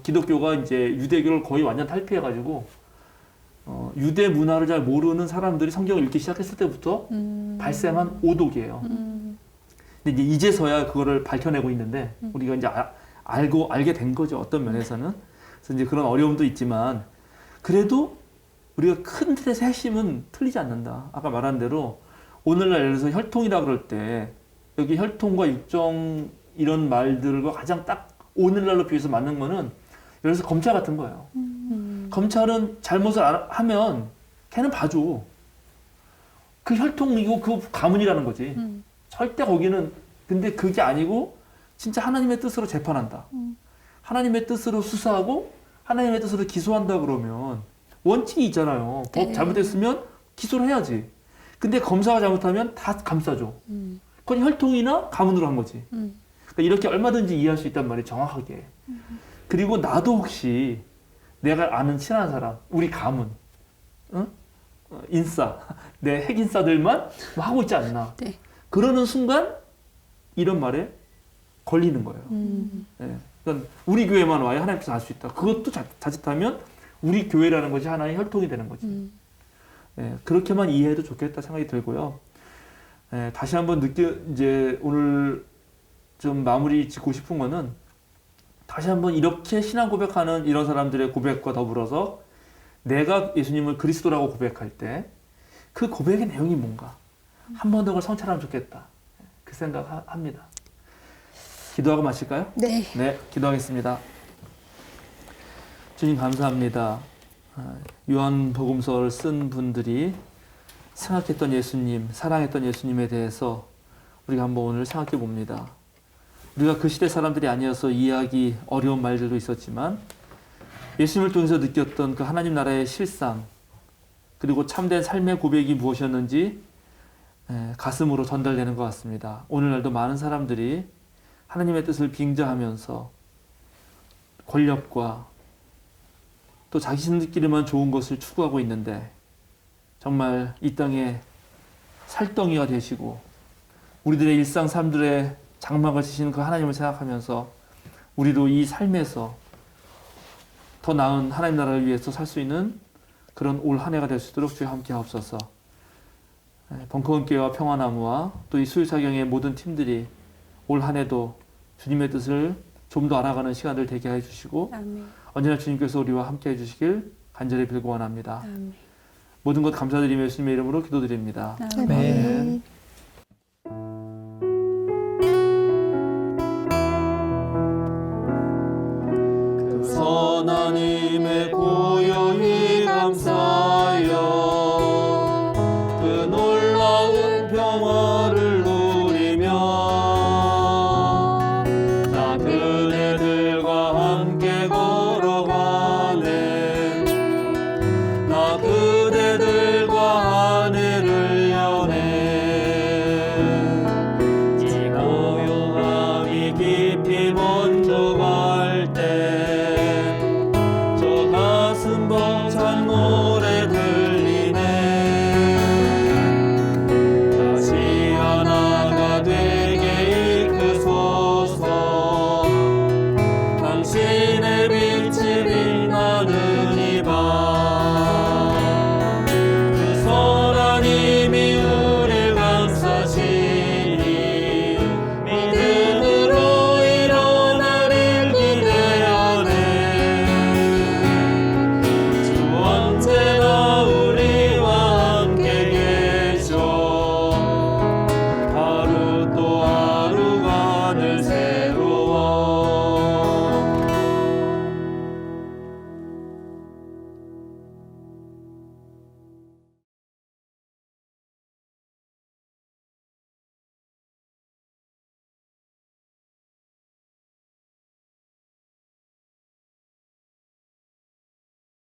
S2: 기독교가 이제 유대교를 거의 완전 탈피해가지고 유대 문화를 잘 모르는 사람들이 성경을 읽기 시작했을 때부터 발생한 오독이에요. 근데 이제 이제서야 그거를 밝혀내고 있는데 우리가 이제 알게 된 거죠. 어떤 면에서는. 그래서 이제 그런 어려움도 있지만 그래도 우리가 큰 틀에서 핵심은 틀리지 않는다. 아까 말한 대로 오늘날 예를 들어서 혈통이라 그럴 때 여기 혈통과 육정 이런 말들과 가장 딱 오늘날로 비해서 맞는 거는 예를 들어서 검찰 같은 거예요. 검찰은 잘못을 하면 걔는 봐줘. 그 혈통이고 그 가문이라는 거지. 절대 거기는 근데 그게 아니고 진짜 하나님의 뜻으로 재판한다. 하나님의 뜻으로 수사하고 하나님의 뜻으로 기소한다 그러면 원칙이 있잖아요. 법 잘못했으면 기소를 해야지. 근데 검사가 잘못하면 다 감싸줘. 그건 혈통이나 가문으로 한 거지. 그러니까 이렇게 얼마든지 이해할 수 있단 말이에요. 정확하게. 그리고 나도 혹시 내가 아는 친한 사람, 우리 가문, 응? 인싸, 내 핵인싸들만 뭐 하고 있지 않나.
S4: 네.
S2: 그러는 순간 이런 말에 걸리는 거예요. 네. 그러니까 우리 교회만 와야 하나님께서 알 수 있다. 그것도 자칫하면 우리 교회라는 것이 하나의 혈통이 되는 거지. 네. 그렇게만 이해해도 좋겠다 생각이 들고요. 네. 다시 한번 이제 오늘 좀 마무리 짓고 싶은 거는 다시 한번 이렇게 신앙 고백하는 이런 사람들의 고백과 더불어서 내가 예수님을 그리스도라고 고백할 때 그 고백의 내용이 뭔가 한 번 더 그걸 성찰하면 좋겠다. 그 생각합니다. 기도하고 마실까요?
S3: 네.
S2: 네, 기도하겠습니다. 주님 감사합니다. 요한복음서를 쓴 분들이 생각했던 예수님, 사랑했던 예수님에 대해서 우리가 한번 오늘 생각해 봅니다. 우리가 그 시대 사람들이 아니어서 이해하기 어려운 말들도 있었지만 예수님을 통해서 느꼈던 그 하나님 나라의 실상 그리고 참된 삶의 고백이 무엇이었는지 가슴으로 전달되는 것 같습니다. 오늘날도 많은 사람들이 하나님의 뜻을 빙자하면서 권력과 또 자신들끼리만 좋은 것을 추구하고 있는데 정말 이 땅에 살덩이가 되시고 우리들의 일상 삶들의 장막을 지시는 그 하나님을 생각하면서 우리도 이 삶에서 더 나은 하나님 나라를 위해서 살 수 있는 그런 올 한 해가 될 수 있도록 주여 함께 하옵소서. 벙커원교회와 평화나무와 또 이 수유사경의 모든 팀들이 올 한 해도 주님의 뜻을 좀 더 알아가는 시간을 되게 해주시고
S4: 아멘.
S2: 언제나 주님께서 우리와 함께 해주시길 간절히 빌고 원합니다.
S4: 아멘.
S2: 모든 것 감사드리며 예수님의 이름으로 기도드립니다.
S3: 아멘.
S2: 그 선하님의 고요히 감사하여 그 놀라운 평화를 누리며 나 그대들과 함께 걸어가네 나 그대들과 한 해를 여네 이 고요함이 깊이